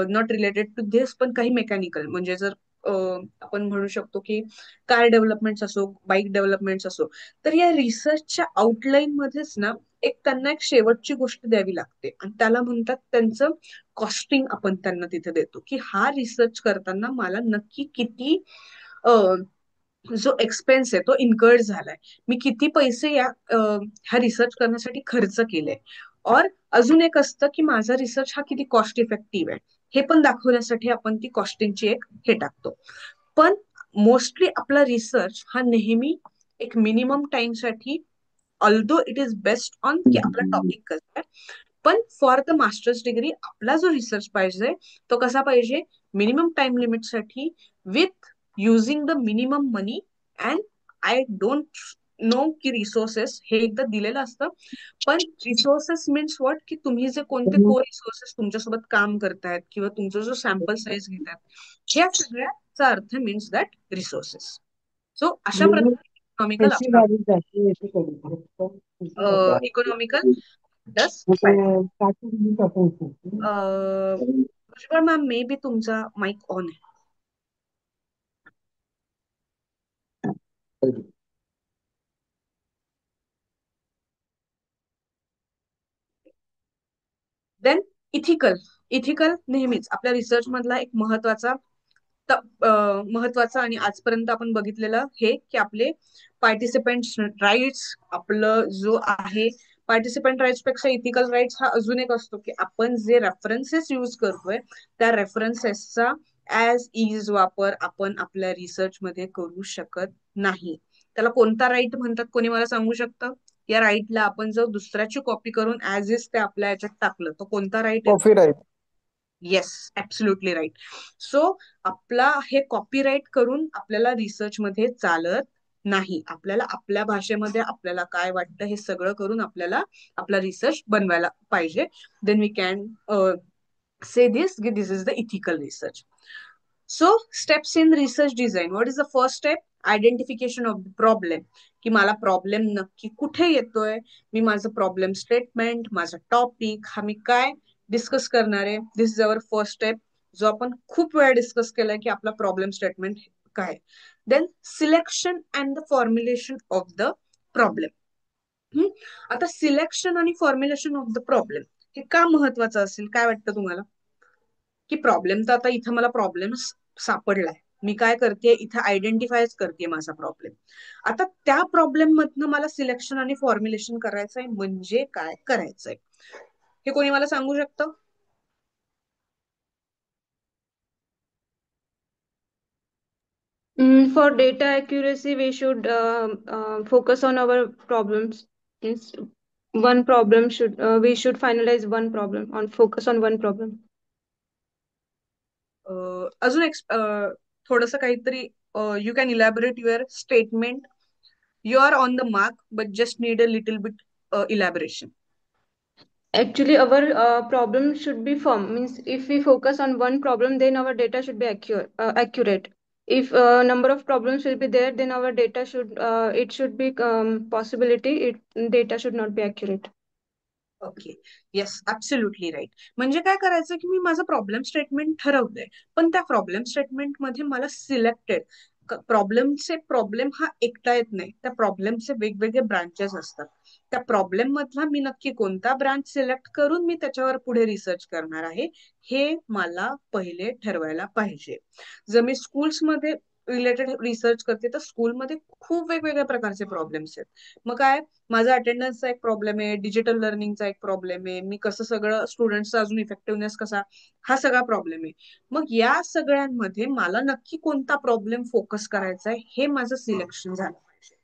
Speaker 1: नॉट रिलेटेड टू दिस, पण काही मेकॅनिकल म्हणजे जर आपण म्हणू शकतो की कार डेव्हलपमेंट असो, बाईक डेव्हलपमेंट असो, तर या रिसर्चच्या आउटलाईन मध्येच ना त्यांना एक शेवटची गोष्ट द्यावी लागते आणि त्याला म्हणतात त्यांचं कॉस्टिंग. आपण त्यांना तिथे देतो की हा रिसर्च करताना मला नक्की किती जो एक्सपेन्स आहे तो इन्कर्ड झालाय, मी किती पैसे ह्या रिसर्च करण्यासाठी खर्च केले. और अजून एक असतं की माझा रिसर्च हा किती कॉस्ट इफेक्टिव्ह आहे हे पण दाखवण्यासाठी आपण ती कॉस्टिंगची एक हे टाकतो. पण मोस्टली आपला रिसर्च हा नेहमी एक मिनिमम टाइमसाठी, although it is based on की आपला टॉपिक कसं आहे, पण फॉर द मास्टर्स डिग्री आपला जो रिसर्च पाहिजे तो कसा पाहिजे, मिनिमम टाइम लिमिटसाठी, with using the minimum money. And I don't know की रिसोर्सेस हे एकदा दिलेलं असतं, पण रिसोर्सेस मीन्स व्हॉट की तुम्ही जे कोणते को रिसोर्सेस तुमच्यासोबत काम करतायत किंवा तुमचा जो सॅम्पल साईज घेतात, ह्या सगळ्याचा अर्थ मीन्स दॅट रिसोर्सेस. सो अशा प्रकारे economical plus Bhujbal ma'am, may be तुमचा माइक ऑन आहे. Then ethical. इथिकल नेहमीच आपल्या रिसर्च मधला एक महत्वाचा आणि आजपर्यंत आपण बघितलेलं हे की आपले पार्टिसिपेंट राईट्स, आपलं जो आहे पार्टिसिपंट राईट्स पेक्षा इथिकल राईट्स हा अजून एक असतो की आपण जे रेफरन्सेस यूज करतोय त्या रेफरन्सेसचा ऍज इज वापर आपण आपल्या रिसर्च मध्ये करू शकत नाही. त्याला कोणता राईट म्हणतात, कोणी मला सांगू शकतं? या राईटला आपण जर दुसऱ्याची कॉपी करून ऍज इज ते आपल्या याच्यात टाकलं तर कोणता राईट येतो?
Speaker 5: Copyright.
Speaker 1: Yes, absolutely right. So आपला हे कॉपीराईट करून आपल्याला रिसर्च मध्ये चालत नाही. आपल्याला आपल्या भाषेमध्ये आपल्याला काय वाटतं हे सगळं करून आपल्याला आपला रिसर्च बनवायला पाहिजे. Then we can say this is the ethical research. So steps in research design. What is the first step? Identification of the problem. की मला प्रॉब्लेम नक्की कुठे येतोय, मी माझं प्रॉब्लेम स्टेटमेंट, माझा टॉपिक हा मी काय डिस्कस करणार आहे. This is our first step, जो आपण खूप वेळा डिस्कस केलाय की आपला प्रॉब्लेम स्टेटमेंट काय. Then selection and the formulation of the problem. आता सिलेक्शन आणि फॉर्म्युलेशन ऑफ द प्रॉब्लेम हे का महत्वाचं असेल, काय वाटतं तुम्हाला? की प्रॉब्लेम तर आता इथं मला प्रॉब्लेम सापडलाय, मी काय करते इथं आयडेंटिफायच करते माझा प्रॉब्लेम. आता त्या प्रॉब्लेम मधनं मला सिलेक्शन आणि फॉर्म्युलेशन करायचंय म्हणजे काय करायचंय हे कोणी मला सांगू शकतं?
Speaker 8: For data accuracy, we should focus on our problems. Means one problem should we should finalize one problem on focus on one problem.
Speaker 1: अजून एक थोडस काहीतरी you can elaborate your statement. You are on the mark but just need a little bit elaboration.
Speaker 8: Actually, our problem should be firm. Means if we focus on one problem, then our data should be accurate. If number of problems will be there, then our data should it should be possibility. Data should not be accurate.
Speaker 1: Okay, yes, absolutely right. म्हणजे काय करायचं की मी माझं problem statement ठरवलंय, पण त्या problem statement मध्ये मला सिलेक्टेड प्रॉब्लेम हा एकटा येत नाही, त्या प्रॉब्लेमचे वेगवेगळे ब्रांचेस असतात. त्या प्रॉब्लेम मधला मी नक्की कोणता ब्रांच सिलेक्ट करून मी त्याच्यावर पुढे रिसर्च करणार आहे हे मला पहिले ठरवायला पाहिजे. जर मी स्कूल्समध्ये रिलेटेड रिसर्च करते तर स्कूलमध्ये खूप वेगवेगळ्या प्रकारचे प्रॉब्लेम्स आहेत. मग काय, माझा अटेंडन्सचा एक प्रॉब्लेम आहे, डिजिटल लर्निंगचा एक प्रॉब्लेम आहे, मी कसं सगळं स्टुडंट्सचा अजून इफेक्टिव्हनेस कसा, हा सगळा प्रॉब्लेम आहे. मग या सगळ्यांमध्ये मला नक्की कोणता प्रॉब्लेम फोकस करायचा आहे हे माझं सिलेक्शन झालं पाहिजे.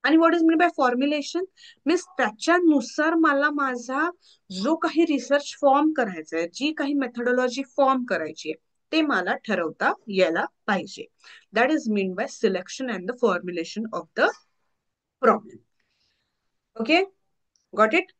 Speaker 1: आणि what is mean bye formulation means त्याच्यानुसार मला माझा जो काही रिसर्च फॉर्म करायचा आहे, जी काही मेथडॉलॉजी फॉर्म करायची आहे ते मला ठरवता यायला पाहिजे. That is mean bye selection and the formulation of the problem. Okay, got it?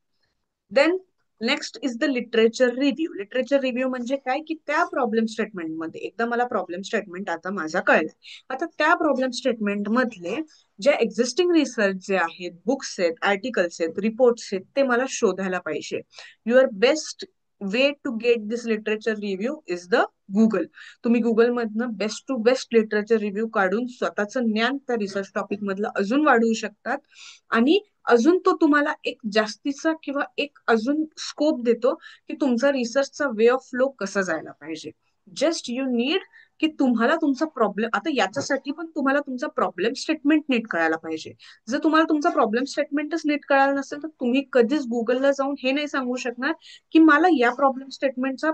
Speaker 1: Then next is the literature review. Literature review म्हणजे काय, की त्या प्रॉब्लेम स्टेटमेंटमध्ये, एकदा मला प्रॉब्लेम स्टेटमेंट आता माझा कळला, आता त्या प्रॉब्लेम स्टेटमेंट मधले जे एक्झिस्टिंग रिसर्च जे आहेत, बुक्स आहेत, आर्टिकल्स आहेत, रिपोर्ट्स आहेत, ते मला शोधायला पाहिजे. Your best way to get this literature review is the Google. तुम्ही गुगल मधनं best to best literature review काढून स्वतःचं ज्ञान त्या रिसर्च टॉपिक मधलं अजून वाढवू शकतात. आणि अजून तो तुम्हाला एक जास्तीचा किंवा एक अजून स्कोप देतो की तुमचा रिसर्चचा वे ऑफ फ्लो कसा जायला पाहिजे. जस्ट यू नीड की तुम्हाला तुमचा प्रॉब्लेम, आता याच्यासाठी पण तुम्हाला तुमचा प्रॉब्लेम स्टेटमेंट नीट कळायला पाहिजे. जर तुम्हाला तुमचा प्रॉब्लेम स्टेटमेंटच नीट कळायला नसेल तर तुम्ही कधीच गुगलला जाऊन हे नाही सांगू शकणार की मला या प्रॉब्लेम स्टेटमेंटचा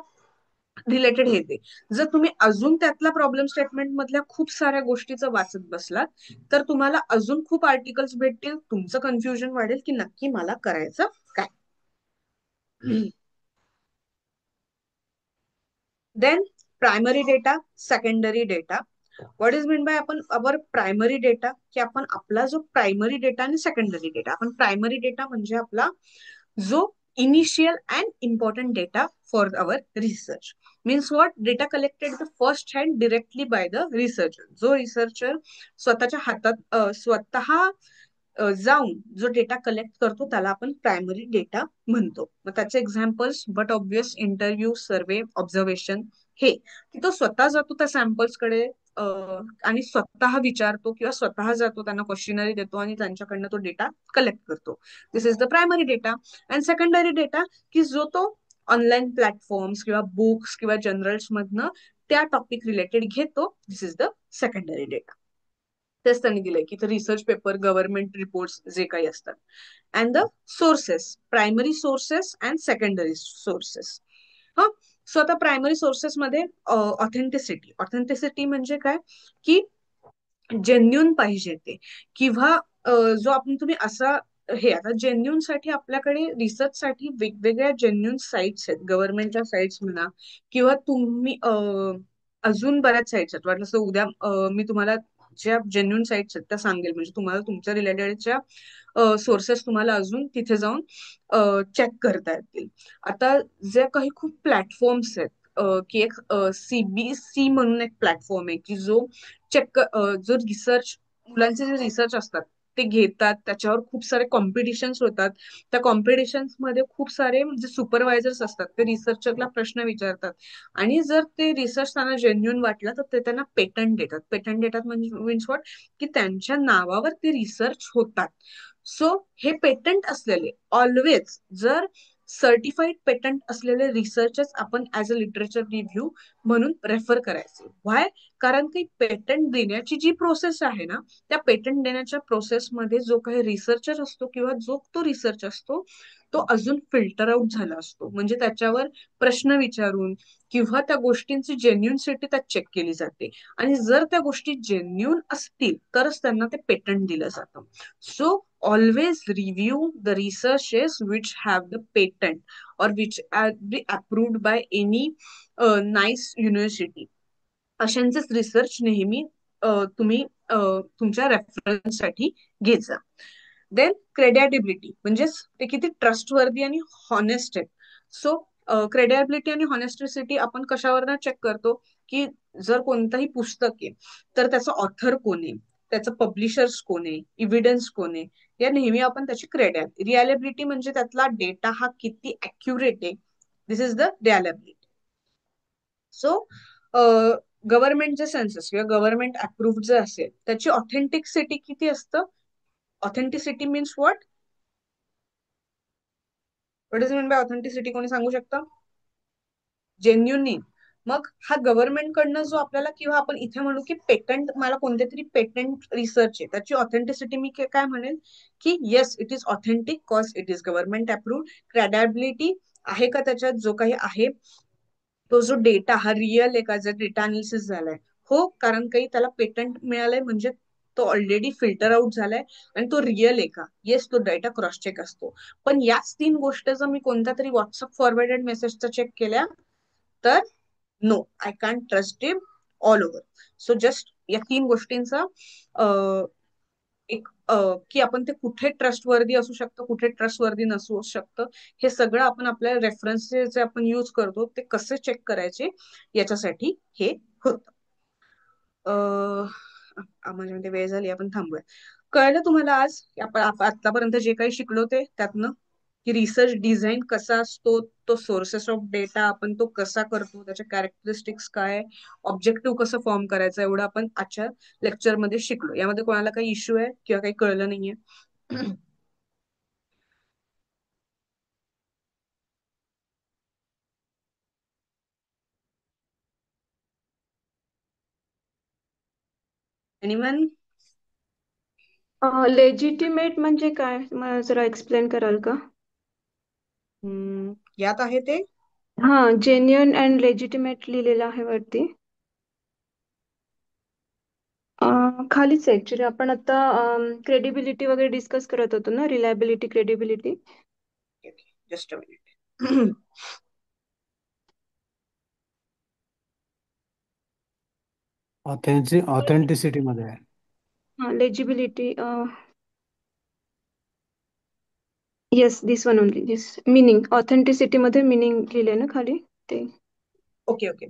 Speaker 1: रिलेटेड हे ते. जर तुम्ही अजून त्यातल्या प्रॉब्लेम स्टेटमेंट मधल्या खूप साऱ्या गोष्टीचं वाचत बसलात तर तुम्हाला अजून खूप आर्टिकल्स भेटतील, तुमचं कन्फ्युजन वाढेल की नक्की मला करायचं काय. Then primary data, secondary data. What is mean by आपण अवर प्रायमरी डेटा, की आपण आपला जो प्रायमरी डेटा आणि सेकंडरी डेटा, आपण प्रायमरी डेटा म्हणजे आपला जो initial and important data for our research. Means what, data collected the first hand directly by the researcher. जो रिसर्चर स्वतःच्या हातात स्वतः जाऊन जो डेटा कलेक्ट करतो त्याला आपण प्रायमरी डेटा म्हणतो. मग त्याचे examples but obvious, interview, survey, observation, हे की तो स्वतः जातो त्या सॅम्पल्सकडे आणि स्वतः विचारतो किंवा स्वतः जातो, त्यांना क्वेश्चनरी देतो आणि त्यांच्याकडनं तो डेटा कलेक्ट करतो. This is the primary data. And secondary data की जो तो ऑनलाईन प्लॅटफॉर्म्स किंवा बुक्स किंवा जर्नल्स मधनं त्या टॉपिक रिलेटेड घेतो. This is the secondary data. तेच त्यांनी दिलंय की रिसर्च पेपर, गव्हर्नमेंट रिपोर्ट्स जे काही असतात. And the sources, primary sources and secondary sources. हा, सो आता प्रायमरी सोर्सेस मध्ये ऑथेंटिसिटी. ऑथेंटिसिटी म्हणजे काय, की जेन्युन पाहिजे ते, किंवा जो आपण तुम्ही असा हे, आता जेन्युन साठी आपल्याकडे रिसर्च साठी वेगवेगळ्या जेन्युन साइट्स आहेत, गव्हर्नमेंटच्या साइट्स म्हणा किंवा तुम्ही अजून बऱ्याच साइट्स आहेत. वाटलं तर उद्या मी तुम्हाला ज्या जेन्युन साइट्स आहेत त्या सांगेल, म्हणजे तुम्हाला तुमच्या रिलेटेडच्या सोर्सेस तुम्हाला अजून तिथे जाऊन चेक करता येतील. आता जे काही खूप प्लॅटफॉर्म्स आहेत, की एक CBC म्हणून एक प्लॅटफॉर्म आहे की जो चेक, जो रिसर्च, मुलांचे जे रिसर्च असतात ते घेतात, त्याच्यावर खूप सारे कॉम्पिटिशन्स होतात. त्या कॉम्पिटिशन्स मध्ये खूप सारे जे सुपरवायझर्स असतात ते रिसर्चरला प्रश्न विचारतात आणि जर ते रिसर्च त्यांना जेन्युन वाटलं तर ते त्यांना पेटंट देतात. पेटंट देतात म्हणजे मीन्स व्हॉट, की त्यांच्या नावावर ते रिसर्च होतात. सो हे पेटंट असलेले ऑलवेज, जर सर्टिफाईड पेटंट असलेले रिसर्चच आपण ऍज अ लिटरेचर रिव्ह्यू म्हणून रेफर करायचे. व्हाय? कारण की पेटंट देण्याची जी प्रोसेस आहे ना, त्या पेटंट देण्याच्या प्रोसेसमध्ये जो काही रिसर्चर असतो किंवा जो तो रिसर्च असतो तो अजून फिल्टर आउट झाला असतो. म्हणजे त्याच्यावर प्रश्न विचारून किंवा त्या गोष्टींची जेन्युनिटी त्यात चेक केली जाते आणि जर त्या गोष्टी जेन्युन असतील तरच त्यांना ते पेटंट दिलं जातं. So always review the researches which have the patent or which are be approved by any nice university. अशांचेच रिसर्च नेहमी तुम्ही तुमच्या रेफरन्ससाठी घ्यायचा. देन क्रेडिबिलिटी म्हणजे ते किती ट्रस्टवर्दी आणि हॉनेस्ट आहे. सो क्रेडिबिलिटी आणि हॉनेस्टिसिटी आपण कशावर चेक करतो, की जर कोणतंही पुस्तक आहे तर त्याचा ऑथर कोण आहे, त्याचं पब्लिशर्स कोण आहे, इव्हिडन्स कोण आहे, या नेहमी आपण त्याची रिअलेबिलिटी म्हणजे त्यातला डेटा हा किती अॅक्युरेट आहे. This is the रिअलेबिलिटी. सो गव्हर्नमेंटचे सेन्सस किंवा गव्हर्नमेंट अप्रूव्ड जे असेल त्याची ऑथेंटिसिटी किती असतं. Authenticity means what is mean bye authenticity, कोणी सांगू शकता? जेन्युनी. मग हा गव्हर्नमेंट कडनं जो आपल्याला, किंवा आपण इथे म्हणू की पेटंट, मला कोणते तरी पेटंट रिसर्च आहे त्याची ऑथेंटिसिटी मी काय म्हणेल की yes it is authentic cause it is government approved. Credibility आहे का त्याच्यात, जो काही आहे तो जो डेटा हा रिअल आहे का, जर डेटा अनालिसिस झालाय, हो, कारण काही त्याला पेटंट मिळालंय म्हणजे तो ऑलरेडी फिल्टर आउट झालाय आणि तो रिअल आहे का, येस तो डेटा क्रॉस चेक असतो. पण याच 3 गोष्टी जर मी कोणत्या तरी व्हॉट्सअप फॉरवर्डेड मेसेजचा चेक केल्या तर no, I can't trust it all over. So just या 3 गोष्टींचा एक की आपण ते कुठे ट्रस्टवर्दी असू शकतं, कुठे ट्रस्टवर्दी नसू शकतं, हे सगळं आपण आपल्या रेफरन्सेस जे आपण यूज करतो ते कसे चेक करायचे याच्यासाठी हे होतं. माझ्यामध्ये वेळ झाली, आपण थांबूया. कळलं तुम्हाला आज आपण आतापर्यंत जे काही शिकलो ते त्यातनं, की रिसर्च डिझाईन कसा असतो, तो सोर्सेस ऑफ डेटा आपण तो कसा करतो, त्याच्या कॅरेक्टरिस्टिक्स काय, ऑब्जेक्टिव्ह कसं फॉर्म करायचं, एवढं आपण आजच्या लेक्चरमध्ये शिकलो. यामध्ये कोणाला काही इश्यू आहे किंवा काही कळलं नाहीये? एनिवन?
Speaker 8: लेजिटिमेट म्हणजे काय, मला जरा एक्सप्लेन कराल का?
Speaker 1: यात आहे ते
Speaker 8: हा, जेन्युइन अँड लेजिटिमेट लिहिलेलं आहे वरती. खालीच ऍक्च्युली आपण आता क्रेडिबिलिटी वगैरे डिस्कस करत होतो ना, reliability, credibility.
Speaker 1: Just a minute.
Speaker 11: Authenticity मध्ये आहे.
Speaker 8: हा, लेजिबिलिटी. येस, दिस वन ओनली. दिस मिनिंग, ऑथेंटिसिटी मध्ये मिनिंग लिहिले ना खाली ते.
Speaker 1: Okay okay.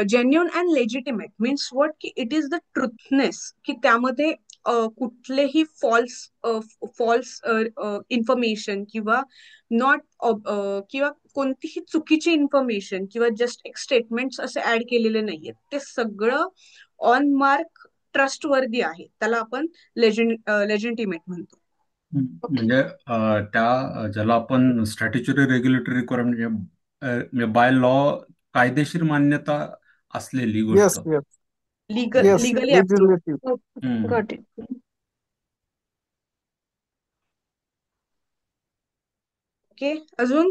Speaker 1: Genuine and legitimate means what, की इट इज द ट्रुथनेस, की त्यामध्ये कुठलेही फॉल्स इन्फॉर्मेशन किंवा नॉट किंवा कोणतीही चुकीची इन्फॉर्मेशन किंवा जस्ट एक स्टेटमेंट्स असे ऍड केलेले नाहीयेत. ते सगळं ऑन मार्क ट्रस्टवर्दी आहे, त्याला आपण लेजिटिमेट म्हणतो.
Speaker 4: म्हणजे त्या ज्याला आपण statutory regulatory requirement by law कायदेशीर मान्यता असलेली गोष्ट.
Speaker 5: Yes
Speaker 1: legally
Speaker 5: legislative.
Speaker 8: Got it.
Speaker 1: Okay. अजून